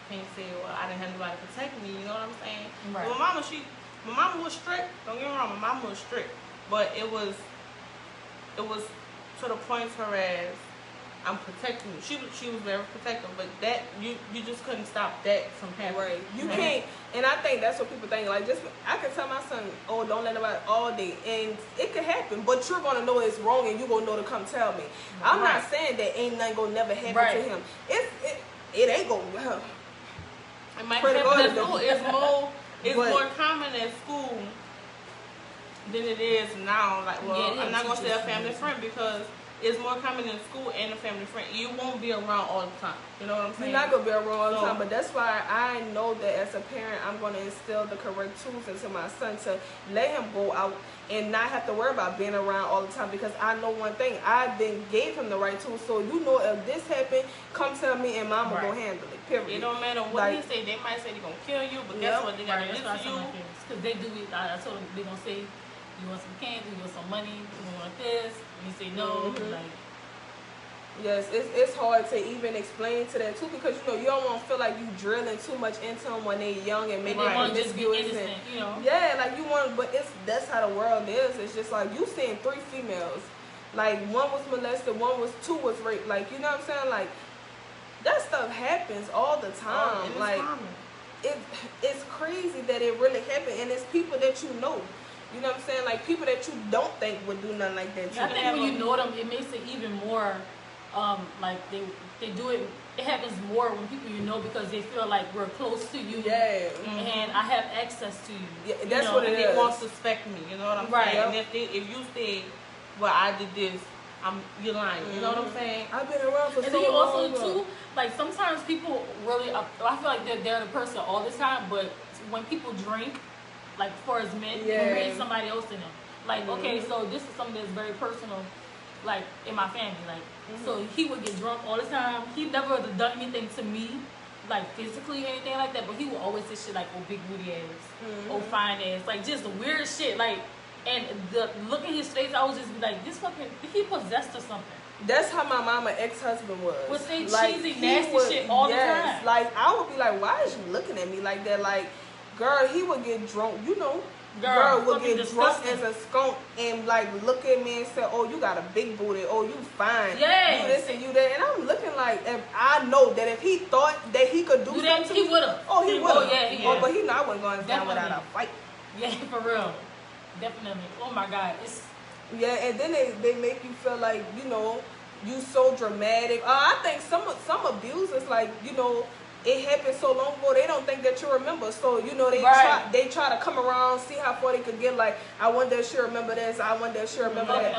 can't say, well, I didn't have nobody to protect me. You know what I'm saying? Right. My mama was strict. Don't get me wrong, my mama was strict, but it was to the point whereas I'm protecting you. She was very protective, but that you just couldn't stop that from happening. Right. You can't, and I think that's what people think. Like, just I can tell my son, oh, don't let nobody all day, and it could happen, but you're gonna know it's wrong, and you're gonna know to come tell me. I'm not saying that ain't nothing gonna never happen to him. It ain't gonna. It might happen at school. It's more common at school than it is now. Like, well, I'm not gonna say a family friend because it's more common in school and a family friend. You won't be around all the time. You know what I'm saying? You're not gonna be around all the time, but that's why I know that as a parent, I'm gonna instill the correct tools into my son to let him go out and not have to worry about being around all the time. Because I know one thing, I then gave him the right tools. So you know, if this happened, come tell me, and Mama gonna handle it. Period. It don't matter what he say. They might say they're gonna kill you, but guess what? They gotta listen to you because they do it. I told them they're gonna say. You want some candy? You want some money? You want this? And you say no. Like, yes, it's hard to even explain to that too, because you don't want to feel like you drilling too much into them when they're young and making they want them to just be innocent, Yeah, like you want, but that's how the world is. It's just like you seeing 3 females, like one was molested, two was raped. Like you know what I'm saying? Like that stuff happens all the time. Like it's crazy that it really happened, and it's people that you know. You know what I'm saying? Like people that you don't think would do nothing like that. I think when you know them, it makes it even more. Like they do it. It happens more when people you know, because they feel like we're close to you. Yeah. And I have access to you. Yeah, that's what it is. They won't suspect me. You know what I'm saying? And if you say, "Well, I did this," you're lying. You know what I'm saying? I've been around for so long. And then you also too, like sometimes people really, I feel like they're the person all the time, but when people drink, like for as men, you bring somebody else in them. Like okay, so this is something that's very personal. Like in my family, like so he would get drunk all the time. He never done anything to me, like physically or anything like that. But he would always say shit like, "Oh, big booty ass, oh, fine ass," like just the weird shit. Like, and the look at his face, I would just be like, "This fucking, he possessed or something." That's how my mama ex-husband was. Would say like, cheesy, nasty shit all the time. Like I would be like, "Why is you looking at me like that?" Like, girl, he would get drunk, Girl would get drunk as a skunk and like look at me and say, "Oh, you got a big booty. Oh, you fine. Yeah. You this and you that." And I'm looking like, if I know that if he thought that he could do something, he would have. Oh, he would have. Yeah. But he know I wasn't going down without a fight. Yeah, for real. Definitely. Oh my God. And then they make you feel like you so dramatic. I think some abusers like it happened so long ago they don't think that you remember. So they try to come around, see how far they could get. Like, I wonder if she remember this. I wonder if she remember that.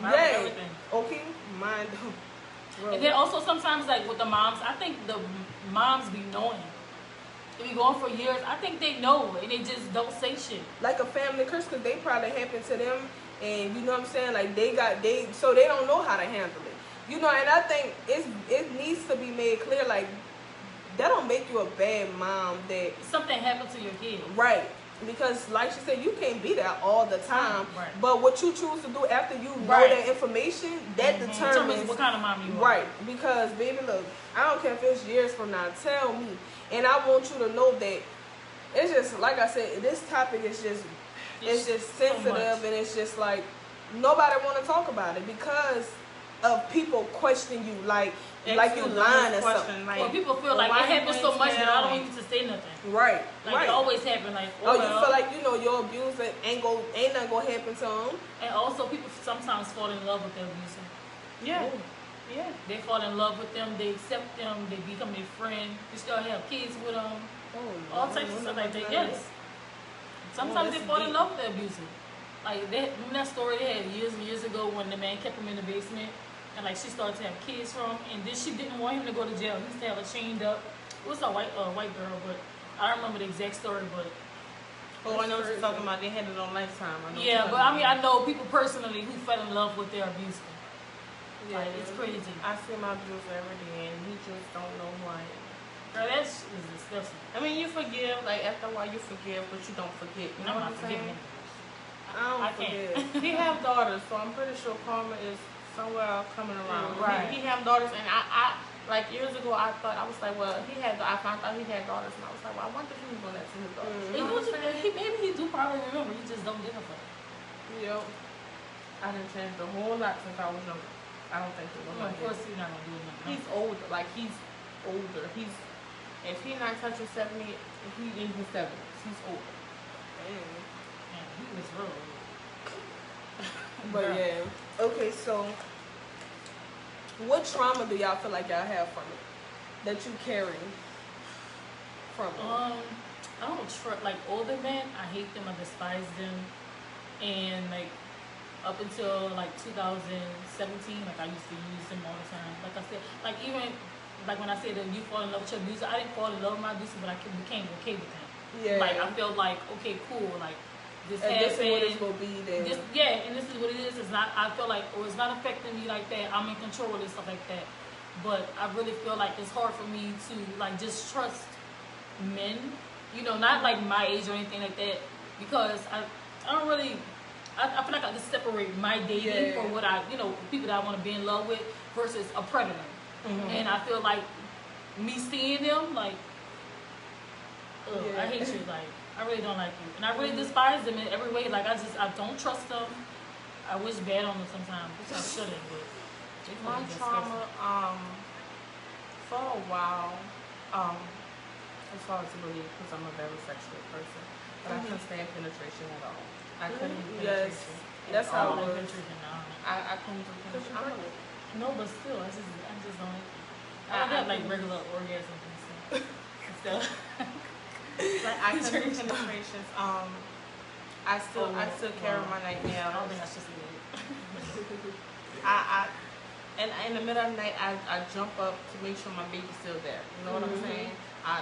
Everything. Okay, mind. And then also sometimes like with the moms, I think the moms be knowing. They be going for years. I think they know and they just don't say shit. Like a family curse, because they probably happened to them, and you know what I'm saying. Like so they don't know how to handle it. And I think it needs to be made clear like. That don't make you a bad mom. That something happened to your kid, right? Because, like she said, you can't be there all the time. Right. But what you choose to do after you know that information, that determines what kind of mom you are. Right? Because, baby, look, I don't care if it's years from now. Tell me, and I want you to know that it's just like I said. This topic is just sensitive, so and it's just like nobody want to talk about it because of people question you like you lying or something. Like, well, people feel like it happens so much that I don't need to say nothing. Right. Like it always happen. Like you feel like your abuser ain't nothing gonna happen to them. And also people sometimes fall in love with their abuser. Yeah. Ooh. Yeah. They fall in love with them. They accept them. They become their friend. They start have kids with them. All types of stuff like that. Yes. Sometimes they fall in love with their abuser. Like remember that story they had years and years ago when the man kept him in the basement. And like she started to have kids from him, and then she didn't want him to go to jail. He used to have her chained up. It was a white girl, but I don't remember the exact story. But I know what you're talking about. They had it on Lifetime. But I mean, I know people personally who fell in love with their abuser. Yeah, like, it's crazy. I see my abuser every day, and he just don't know who I am. Girl, that's disgusting. I mean, you forgive, like after a while you forgive, but you don't forget. You know what I'm saying? I can't. He have daughters, so I'm pretty sure karma is somewhere coming around. Right. He have daughters, and I like years ago I was like, well, I found out he had daughters, and I was like, well, I wonder if he was gonna let his daughters. You know what I'm saying? Maybe he do probably remember. He just don't give a fuck. Yep. I done changed a whole lot since I was younger. I don't think it was Of course he's not gonna do nothing. He's older. Like he's older. If he's not touching 70, he in his 70s. He's older. Yeah, he was real. But yeah. Okay, so what trauma do y'all feel like y'all have from it? That you carry from it? I don't like older men, I hate them, I despise them. And like up until like 2017, like I used to use them all the time. Like I said, like even like when I said that you fall in love with your abuser, I didn't fall in love with my abuser, but I became okay with him. Yeah. Like I felt like, okay, cool, like this and happened. This is what it's gonna be then. And this is what it is. It's not. I feel like, it's not affecting me like that. I'm in control of this stuff like that. But I really feel like it's hard for me to like just trust men. Not like my age or anything like that, because I I feel like I just separate my dating for what I, people that I want to be in love with versus a predator. And I feel like me seeing them, like, I hate you, like, I really don't like you. And I really despise them in every way. Like, I don't trust them. I wish bad on them sometimes, which I shouldn't, but my trauma, for a while, as far as really, because I'm a very sexual person, but I couldn't stand penetration at all. I couldn't do penetration. That's how it was. I couldn't do penetration. No, but still, I just don't like it. I don't have like regular orgasms and stuff. Like I couldn't do penetrations. I still carry my nightmares. I don't think I should say that. And in the middle of the night, I jump up to make sure my baby's still there. You know what I'm saying? I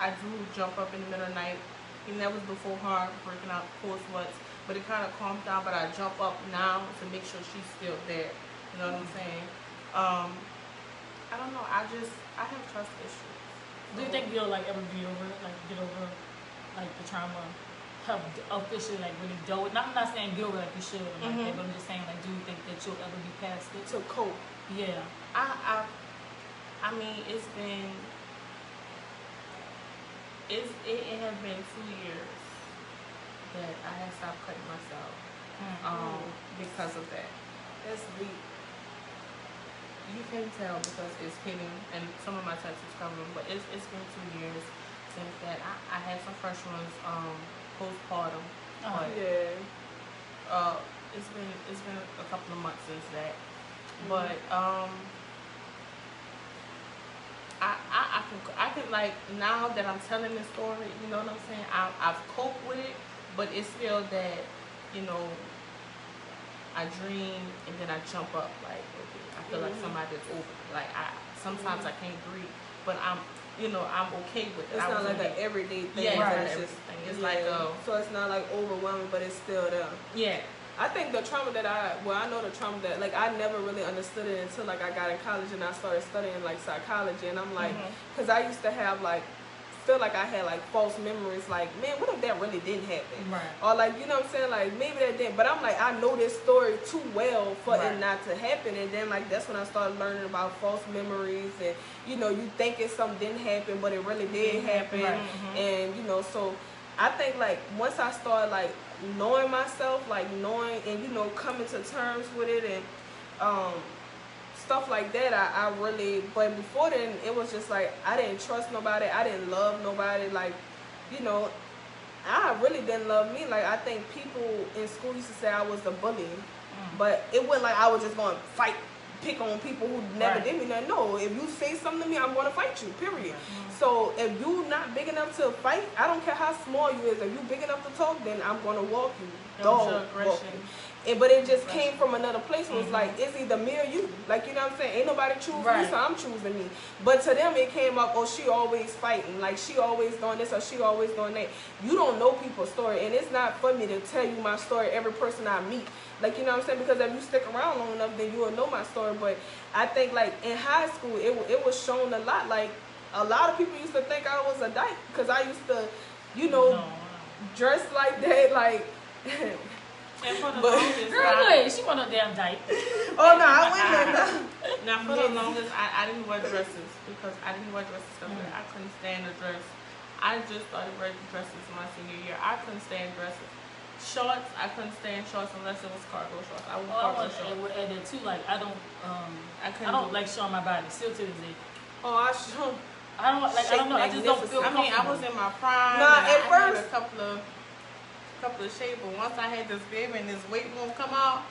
do jump up in the middle of the night. And that was before her breaking out cold sweats. But it kind of calmed down. But I jump up now to make sure she's still there. You know what I'm saying? I don't know. I have trust issues. Do you think you'll like ever get over like the trauma? Have officially like really dealt with? I'm not saying get over like you should, or like that, but I'm just saying like, do you think that you'll ever be past it? To cope. Yeah. I mean, it has been 2 years that I have stopped cutting myself because of that. That's deep. You can tell because it's hitting, and some of my tattoos covering, but it's been 2 years since that. I had some fresh ones postpartum, but it's been a couple of months since that. But I can like, now that I'm telling this story, you know what I'm saying? I've coped with it, but it's still that, I dream and then I jump up like, okay, I feel like somebody's over me. Like sometimes I can't breathe, but I'm okay with it. It's not like an everyday thing. Yeah, right. It's like so it's not like overwhelming, but it's still there. Yeah. I think the trauma that I know the trauma that, like, I never really understood it until, like, I got in college and I started studying, like, psychology. And I'm like, because I used to have, like, feel like I had, like, false memories. Like, man, what if that really didn't happen? Right. Or, like, you know what I'm saying? Like, maybe that didn't. But I'm like, I know this story too well for it not to happen. And then, like, that's when I started learning about false memories. And, you thinking something didn't happen, but it really did happen. Right. And, so I think, like, once I started, like, knowing myself, like, knowing and, coming to terms with it and stuff like that, I really, but before then, it was just, like, I didn't trust nobody. I didn't love nobody. Like, I really didn't love me. Like, I think people in school used to say I was a bully. But it wasn't like I was just going to pick on people who never did me nothing. No, if you say something to me, I'm going to fight you, period. So if you not big enough to fight, I don't care how small you is. If you big enough to talk, then I'm going to walk you. Dog walk you. But it just came from another place where it's like, it's either me or you. Like, you know what I'm saying? Ain't nobody choose me, so I'm choosing me. But to them, it came up, oh, she always fighting. Like, she always doing this or she always doing that. You don't know people's story. And it's not for me to tell you my story, every person I meet. Like, you know what I'm saying? Because if you stick around long enough, then you will know my story. But I think, like, in high school, it was shown a lot. Like, a lot of people used to think I was a dyke because I used to, dress like that, like... And for the longest, she want a damn dyke. Oh no, I wouldn't. Now for the longest, I didn't wear dresses because I couldn't stand a dress. I just started wearing dresses my senior year. I couldn't stand dresses. Shorts, I couldn't stand shorts unless it was cargo shorts. I wore cargo shorts. And then too, like I don't like showing my body. Still to this day. Oh, I don't know. I just don't feel. I mean, I was in my prime. Nah, at first, I had a couple of shapes, but once I had this baby and this weight won't come out,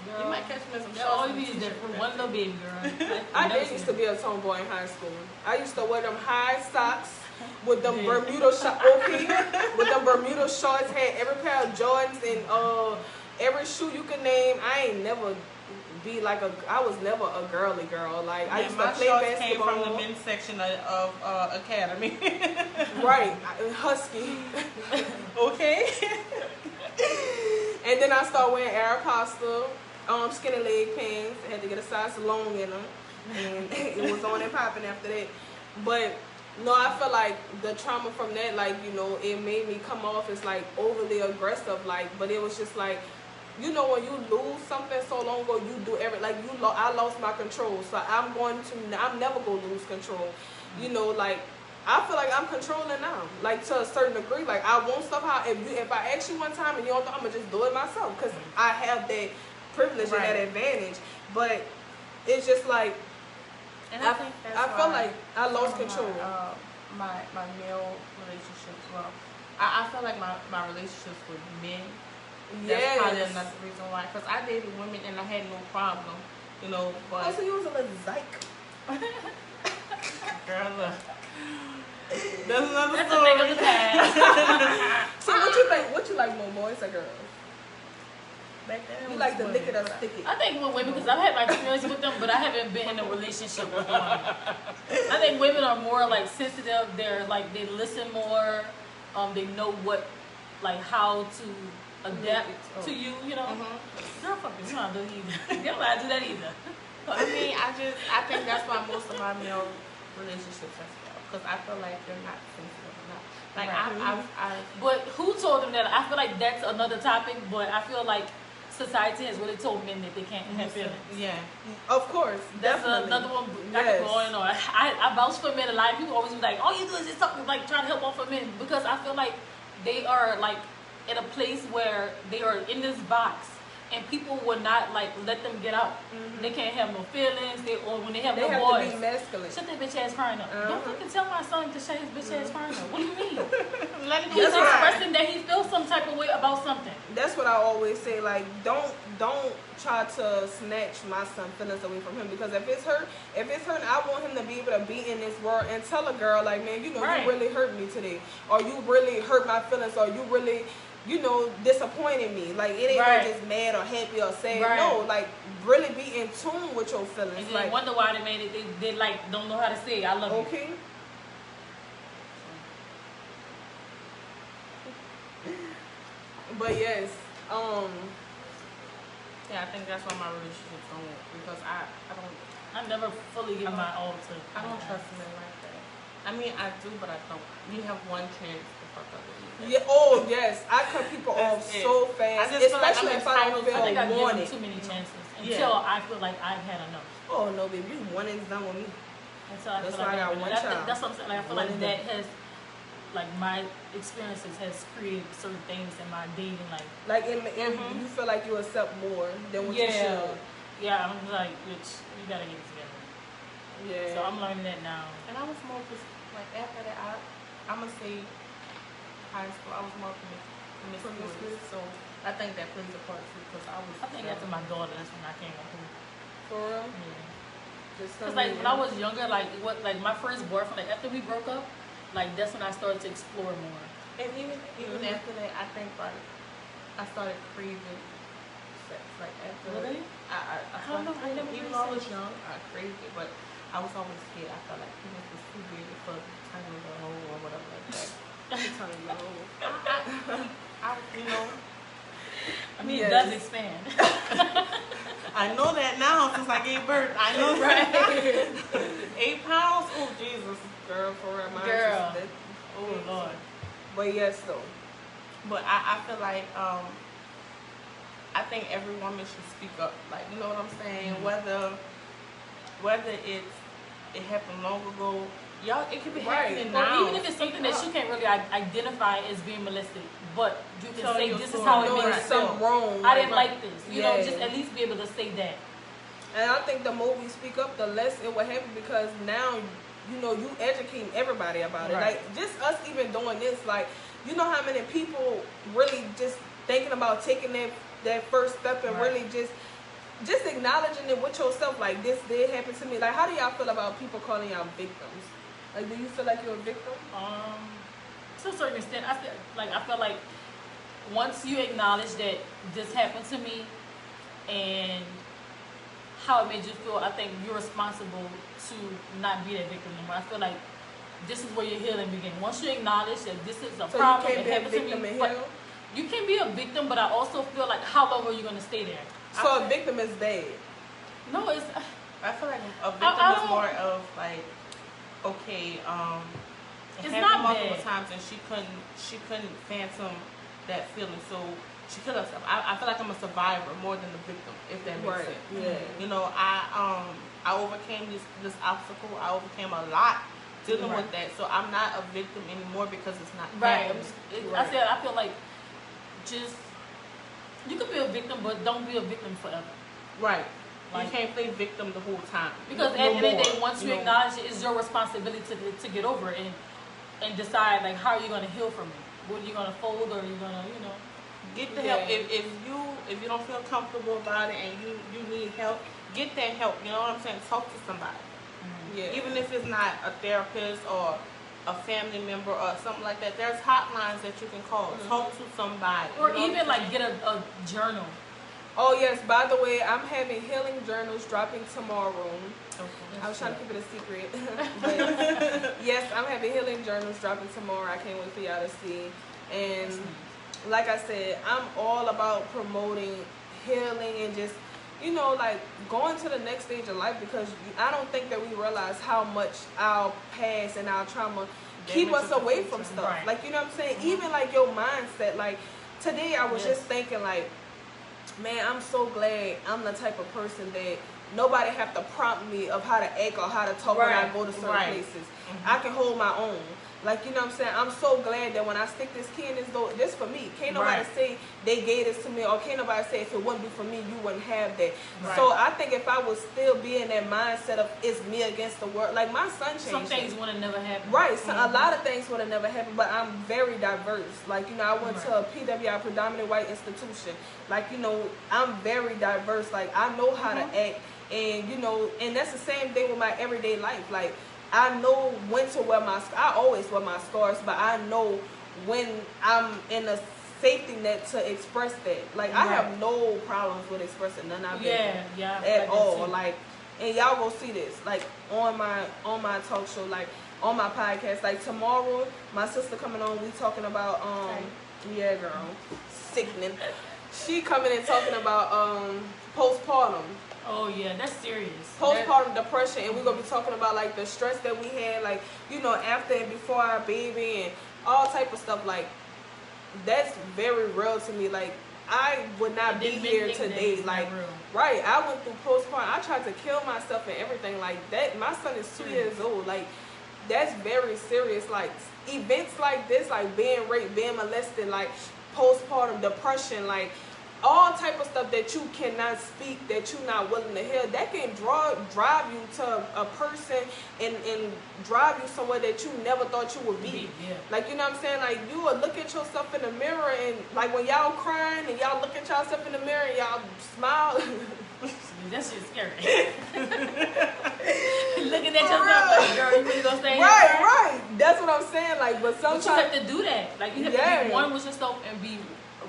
girl, you might catch me in some shorts. All you need is that for one little baby, girl. I did used to be a tomboy in high school. I used to wear them high socks with them Bermuda shorts. With them Bermuda shorts, had every pair of Jordans and every shoe you could name. I ain't never be like I was never a girly girl. Like, I used to play basketball. Came from the men's section of Academy. Right, husky. Okay. And then I started wearing Aeropostale, skinny leg pants. I had to get a size long in them, and it was on and popping after that. But No, I feel like the trauma from that, like, you know, it made me come off as like overly aggressive, like, but it was just like, you know, when you lose something so long ago, you do like I lost my control, so I'm never gonna lose control. You know, like I feel like I'm controlling now, like to a certain degree. Like I want stuff how if I ask you one time and you don't, I'm gonna just do it myself because I have that privilege and that advantage. But it's just like. And I think that's I felt like I lost control. My male relationships. Well, I feel like my relationships with men. That's probably another reason why. Because I dated women and I had no problem, you know. But also, you was a little zyke. Girl, look. That's another That's story. a thing of the past. So what you like more, boys or girls? Back then, You like the lick it or stick it? I think with women, because I've had my experience with them, but I haven't been in a relationship with one. I think women are more like sensitive. They're like they listen more. They know how to adapt to you. You know, girl, fuck you, don't do either. You don't know how to do that either. I mean, I think that's why most of my male relationships have failed because I feel like they're not sensitive enough. Like But who told them that? I feel like that's another topic. But I feel like society has really told men that they can't have feelings. Yeah, of course. That's definitely. another one I can go on. I vouch for men a lot. People always be like, all you do is just talk, like trying to help out for men because I feel like they are like in a place where they are in this box. And people will not like let them get out. They can't have no feelings. Or when they have no voice, to be masculine. shut that bitch ass crying up. Don't fucking tell my son to shut his bitch ass crying up. What do you mean? Let him He's expressing that he feels some type of way about something. That's what I always say. Like, don't try to snatch my son's feelings away from him because if it's hurt, I want him to be able to be in this world and tell a girl like, man, you know, you really hurt me today, or you really hurt my feelings, or you really. You know, disappointed me. Like, it ain't like just mad or happy or sad. No, like, really be in tune with your feelings. And like, wonder why they made it. They like, don't know how to say, I love you. Okay. But, yes. Yeah, I think that's why my relationships don't work. Because I never fully give my all to. I don't trust men like that. I mean, I do, but I don't. You have one chance to fuck up with me. Yeah. Oh yes, I cut people off so fast, especially if I don't feel I think I give wanted. them too many chances until I feel like I've had enough. Oh no, baby, you one and done with me. And so I that's feel why like I got one child. That's what I'm saying. Like, I feel like that has, like my experiences has created certain things in my dating life. Like you feel like you accept more than what you should. Yeah, I'm like, bitch, you gotta get it together. Yeah. So I'm learning that now. And I was more like after that, I'm gonna say high school. I was more promiscuous. So I think that plays a part too because I think after my daughter, that's when I came up with. For real? Yeah. Because like when I was younger, like my first boyfriend, like after we broke up, like that's when I started to explore more. And even after that, I think like I started craving sex. Like after really, I don't know. Even though I was young, I craved it, but I was always scared. I felt like penis was too big for the tiny little hole or whatever like that. Tiny little hole. You know. I mean, it does expand. I know that now since I gave birth. I know that. 8 pounds? Oh, Jesus. Girl, for real. Girl. Oh, Lord. But yes, though. But I feel like, I think every woman should speak up. Like, you know what I'm saying? Whether it happened long ago, y'all, it could be happening now. Or even if it's something that you can't really identify as being molested, but you can say this is how it made me feel. Wrong. I didn't like this. You know, just at least be able to say that. And I think the more we speak up, the less it will happen because now, you know, you educating everybody about it. Like, just us even doing this, like, you know how many people really just thinking about taking that first step and really just acknowledging it with yourself, like, this did happen to me. Like, how do y'all feel about people calling y'all victims? Like, do you feel like you're a victim? To a certain extent, I feel like once you acknowledge that this happened to me and how it made you feel, I think you're responsible to not be that victim anymore. I feel like this is where your healing begins. Once you acknowledge that this is a problem that happened to me, but you can be a victim, but I also feel like how long are you going to stay there? So a victim is bad. No, it's. I feel like a victim is more of like okay, it It's happened not multiple bad. times, and she couldn't phantom that feeling, so she killed herself. I feel like I'm a survivor more than the victim, if that makes sense. Yeah. You know, I overcame this obstacle. I overcame a lot dealing with that, so I'm not a victim anymore because it's not happening. I feel like just you could be a victim, but don't be a victim forever. Right. Like, you can't play victim the whole time. Because at the end of the day, once you acknowledge it, it's your responsibility to get over it and decide, like, how are you going to heal from it? What are you going to fold, or are you going to, get the help. If you don't feel comfortable about it and you need help, get that help. You know what I'm saying? Talk to somebody. Yeah. Even if it's not a therapist or a family member or something like that, there's hotlines that you can call. Talk to somebody. Or even like get a journal. Oh yes, by the way, I'm having healing journals dropping tomorrow. Okay. I was trying to keep it a secret. But yes, I'm having healing journals dropping tomorrow. I can't wait for y'all to see. And like I said, I'm all about promoting healing and just, like going to the next stage of life, because I don't think that we realize how much our past and our trauma keep us away from stuff. Right. Like, you know what I'm saying? Even like your mindset. Like today I was just thinking, like, man, I'm so glad I'm the type of person that nobody have to prompt me of how to act or how to talk when I go to certain places. I can hold my own. Like, you know what I'm saying? I'm so glad that when I stick this key in this door, this for me. Can't nobody say they gave this to me, or can't nobody say if it wouldn't be for me, you wouldn't have that. So I think if I would still be in that mindset of it's me against the world, like my son changed. Some things would have never happened. Right. So a lot of things would have never happened, but I'm very diverse. Like, I went to a PWI, predominantly white institution. Like, I'm very diverse. Like, I know how to act, and, and that's the same thing with my everyday life. Like, I know when to wear I always wear my scars, but I know when I'm in a safety net to express that. Like, I have no problems with expressing none of it at all. Like, and y'all go see this, like, on my talk show, like, on my podcast. Like, tomorrow, my sister coming on, we talking about, yeah, girl, sickening. She coming and talking about, postpartum. Oh yeah, that's serious. Postpartum depression, and we're gonna be talking about like the stress that we had, like, after and before our baby, and all type of stuff. Like, that's very real to me. Like, I would not be here today. Like, right, I went through postpartum. I tried to kill myself and everything like that. My son is 2 years old. Like, that's very serious. Like, events like this, like being raped, being molested, like postpartum depression, like all type of stuff that you cannot speak, that you're not willing to hear, that can drive you to a person and drive you somewhere that you never thought you would be. Like, you know what I'm saying? Like, you will look at yourself in the mirror, and like when y'all crying and y'all look at yourself in the mirror and y'all smile. That shit's scary. Looking at yourself like, girl, you really gonna stay here? Right. That's what I'm saying. Like, but sometimes you have to do that. Like, you have to be one with yourself and be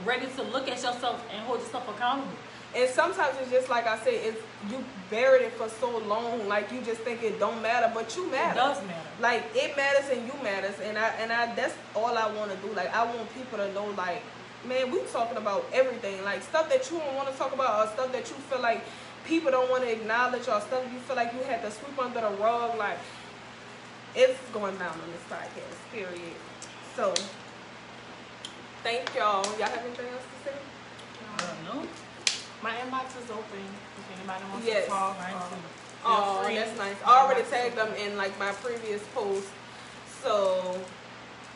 ready to look at yourself and hold yourself accountable. And sometimes it's just like I said, it's you buried it for so long, like you just think it don't matter, but you matter. It does matter. Like, it matters and you matters, and I that's all I want to do. Like, I want people to know, like, man, we talking about everything, like stuff that you don't want to talk about, or stuff that you feel like people don't want to acknowledge, or stuff you feel like you had to sweep under the rug. Like, it's going down on this podcast, period. So, thank y'all. Y'all have anything else to say? No. My inbox is open if anybody wants to talk. Oh, that's nice. I already tagged them in like my previous post. So,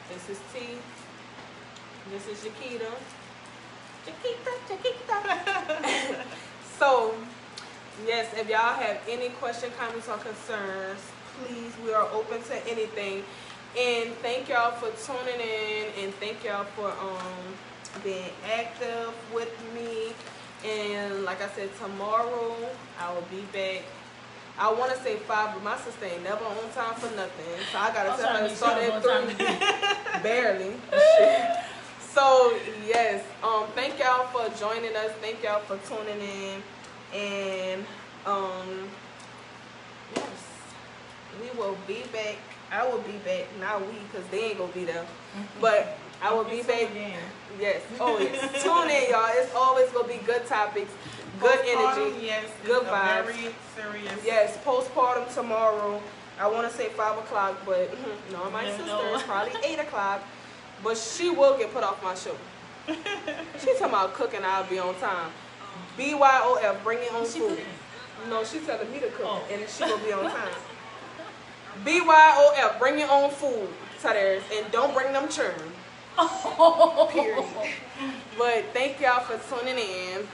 this is T. This is Chiquita. So, yes, if y'all have any question, comments, or concerns, please, we are open to anything. And thank y'all for tuning in, and thank y'all for being active with me. And like I said, tomorrow I will be back. I want to say 5, but my sister ain't never on time for nothing. So I gotta tell her to start at 3. Barely. So yes, thank y'all for joining us. Thank y'all for tuning in. And yes, we will be back. I will be back, not we, because they ain't gonna be there. But I will be back. Yes. Oh, yes. Tune in, y'all. It's always gonna be good topics, good energy, yes, good vibes. Very serious. Yes, postpartum tomorrow. I want to say 5 o'clock, but no, my sister is probably 8 o'clock. But she will get put off my show. She talking about cooking, I'll be on time. BYOF, bring your own food. No, she's telling me to cook, and she will be on time. BYOF, bring your own food to theirs, and don't bring them churn. Period. But thank y'all for tuning in.